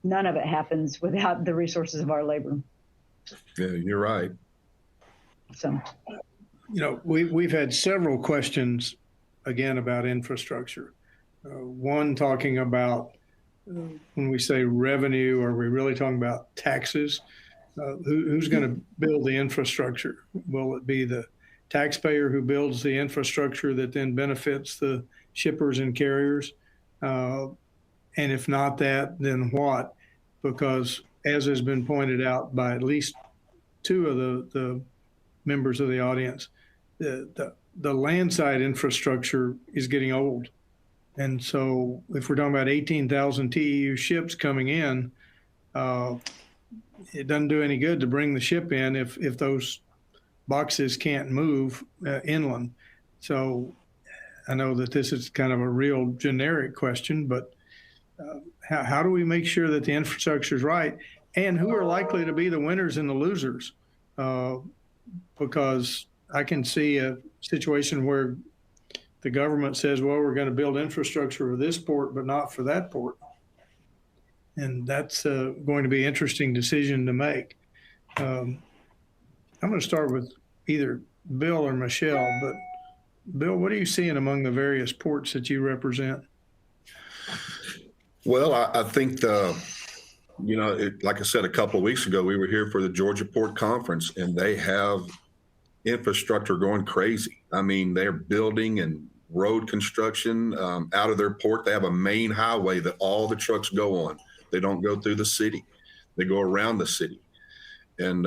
of it happens without the resources of our labor. Yeah, you're right. So, we've had several questions again about infrastructure. One talking about when we say revenue, are we really talking about taxes? Who's going to build the infrastructure? Will it be the taxpayer who builds the infrastructure that then benefits the shippers and carriers? And if not that, then what? Because as has been pointed out by at least two of the members of the audience, the landside infrastructure is getting old. And so if we're talking about 18,000 TEU ships coming in, it doesn't do any good to bring the ship in if those boxes can't move inland. So I know that this is kind of a real generic question, but how do we make sure that the infrastructure is right? And who are likely to be the winners and the losers? Because I can see a situation where the government says, well, we're going to build infrastructure for this port, but not for that port. And that's going to be an interesting decision to make. I'm going to start with either Bill or Michelle, but Bill, what are you seeing among the various ports that you represent? Well, I think like I said, a couple of weeks ago, we were here for the Georgia Port Conference, and they have infrastructure going crazy. I mean, they're building and road construction out of their port. They have a main highway that all the trucks go on. They don't go through the city. They go around the city. And,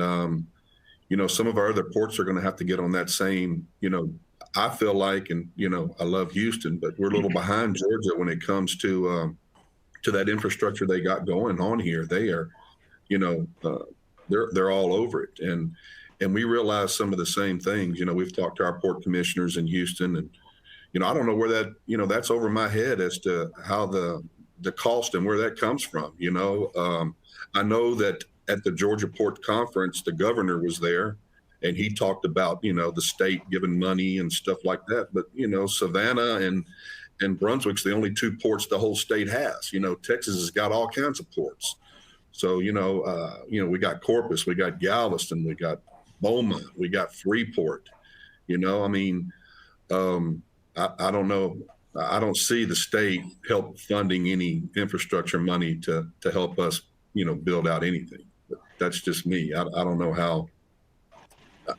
some of our other ports are going to have to get on that same, I feel like, and, I love Houston, but we're a little behind Georgia when it comes to that infrastructure they got going on here. They are, they're all over it. And we realize some of the same things. We've talked to our port commissioners in Houston, and, I don't know where that, that's over my head as to how the cost and where that comes from. I know that at the Georgia Port Conference, the governor was there, and he talked about, the state giving money and stuff like that. But, Savannah and Brunswick's the only two ports the whole state has. Texas has got all kinds of ports. So, we got Corpus, we got Galveston, we got Beaumont, we got Freeport. I don't know. I don't see the state help funding any infrastructure money to help us, build out anything. But that's just me. I don't know how.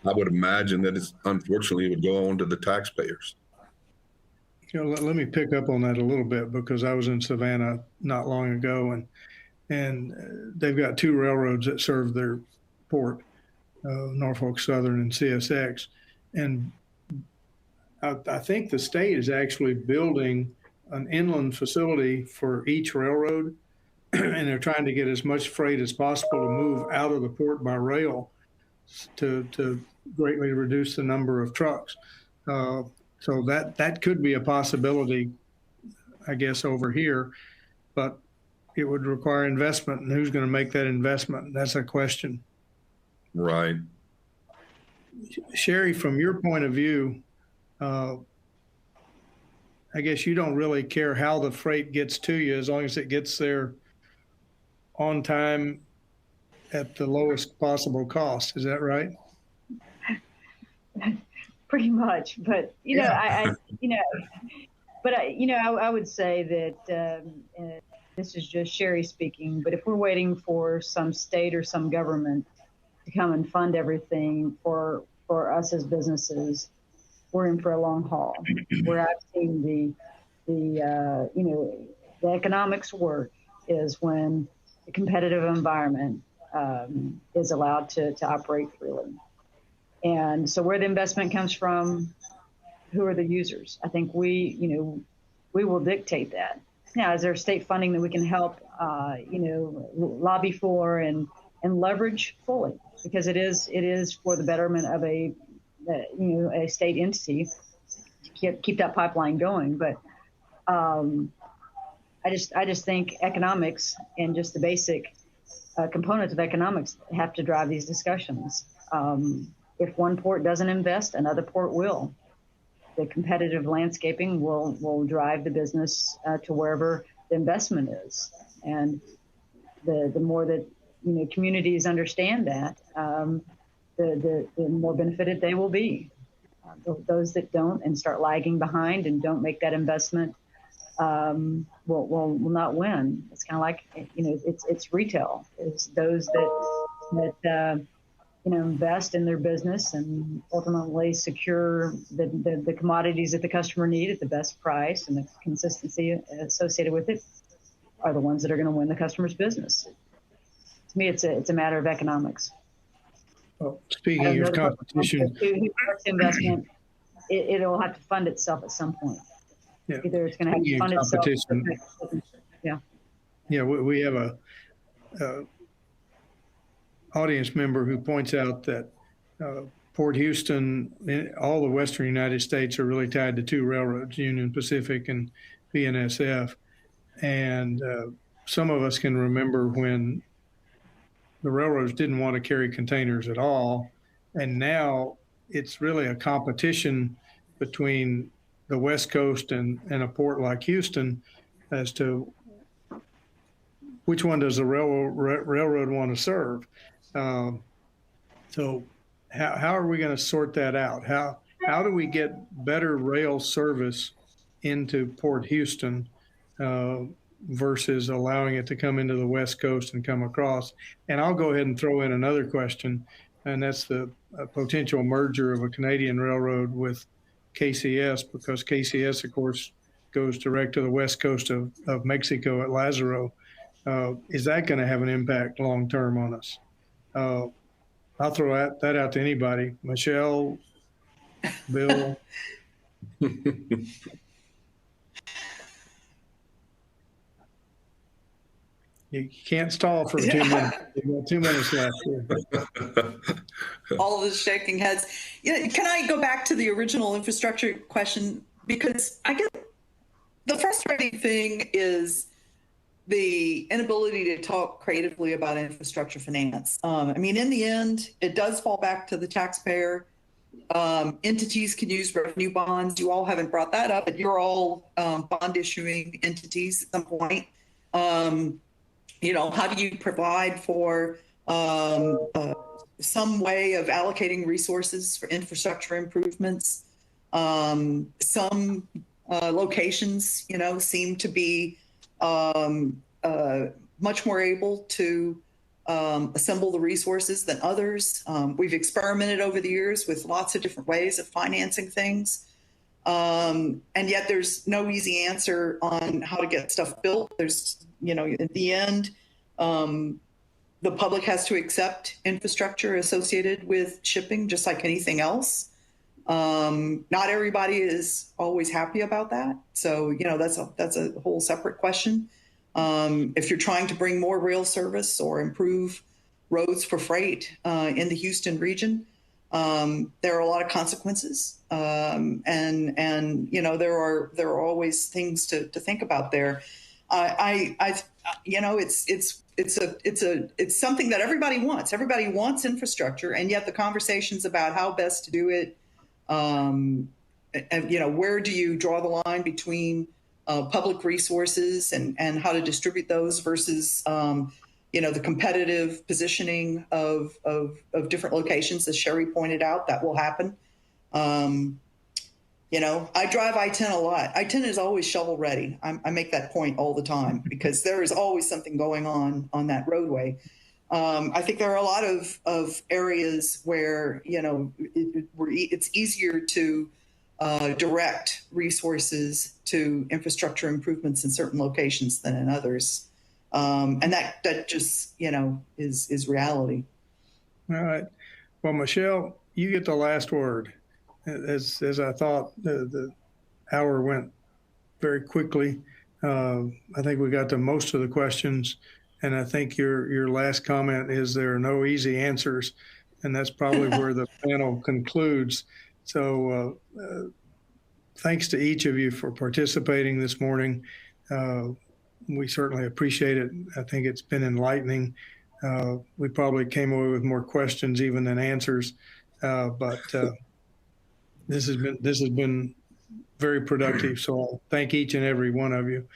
I would imagine that unfortunately it would go on to the taxpayers. Let me pick up on that a little bit, because I was in Savannah not long ago, and they've got two railroads that serve their port, Norfolk Southern and CSX. And I think the state is actually building an inland facility for each railroad. and they're trying to get as much freight as possible to move out of the port by rail to greatly reduce the number of trucks. So that could be a possibility, I guess, over here, but it would require investment, and who's going to make that investment? That's a question. Right. Sherry, from your point of view, I guess you don't really care how the freight gets to you as long as it gets there on time at the lowest possible cost. Is that right? Pretty much, but I would say that this is just Sherry speaking. But if we're waiting for some state or some government to come and fund everything for us as businesses, we're in for a long haul. Where I've seen the economics work is when the competitive environment is allowed to operate freely. And so where the investment comes from, who are the users? I think we will dictate that. Now, is there state funding that we can help, lobby for and leverage fully? Because it is for the betterment of a state entity to keep that pipeline going. But I just think economics and just the basic components of economics have to drive these discussions. If one port doesn't invest, another port will. The competitive landscaping will drive the business to wherever the investment is. And the more that communities understand that, the more benefited they will be. Those that don't and start lagging behind and don't make that investment will not win. It's kind of like it's retail. It's those that invest in their business and ultimately secure the commodities that the customer need at the best price and the consistency associated with it are the ones that are going to win the customer's business. To me, it's a matter of economics. Well, speaking of competition, investment, it'll have to fund itself at some point. Yeah. Either it's going to have to fund itself. Yeah. Yeah, we have a audience member who points out that Port Houston, all the western United States are really tied to two railroads, Union Pacific and BNSF. And some of us can remember when the railroads didn't want to carry containers at all. And now it's really a competition between the West Coast and a port like Houston as to which one does the railroad want to serve. So how are we going to sort that out? How do we get better rail service into Port Houston versus allowing it to come into the West Coast and come across? And I'll go ahead and throw in another question, and that's the potential merger of a Canadian railroad with KCS, because KCS, of course, goes direct to the West Coast of Mexico at Lázaro. Is that going to have an impact long-term on us? I'll throw that out to anybody. Michelle, Bill. You can't stall for 2 minutes. You've got 2 minutes left here. All of the shaking heads. Can I go back to the original infrastructure question? Because I get the frustrating thing is the inability to talk creatively about infrastructure finance. In the end, it does fall back to the taxpayer. Entities can use revenue bonds. You all haven't brought that up, but you're all bond issuing entities at some point. How do you provide for some way of allocating resources for infrastructure improvements? Some locations, seem to be much more able to assemble the resources than others. We've experimented over the years with lots of different ways of financing things. And yet there's no easy answer on how to get stuff built. There's, at the end, the public has to accept infrastructure associated with shipping, just like anything else. Not everybody is always happy about that. So, that's a whole separate question. If you're trying to bring more rail service or improve roads for freight in the Houston region, there are a lot of consequences, and you know there are always things to think about there. You know, it's something that everybody wants. Everybody wants infrastructure, and yet the conversations about how best to do it, and you know, where do you draw the line between public resources and how to distribute those versus you know, the competitive positioning of different locations, as Sherry pointed out, that will happen. You know, I drive I-10 a lot. I-10 is always shovel ready. I make that point all the time because there is always something going on that roadway. I think there are a lot of areas where, you know, it's easier to direct resources to infrastructure improvements in certain locations than in others. And that just, you know, is reality. All right. Well, Michelle, you get the last word. As I thought, the hour went very quickly. I think we got to most of the questions, and I think your last comment is there are no easy answers, and that's probably where the panel concludes. So thanks to each of you for participating this morning. We certainly appreciate it. I think it's been enlightening. We probably came away with more questions even than answers, but this has been very productive. So I'll thank each and every one of you.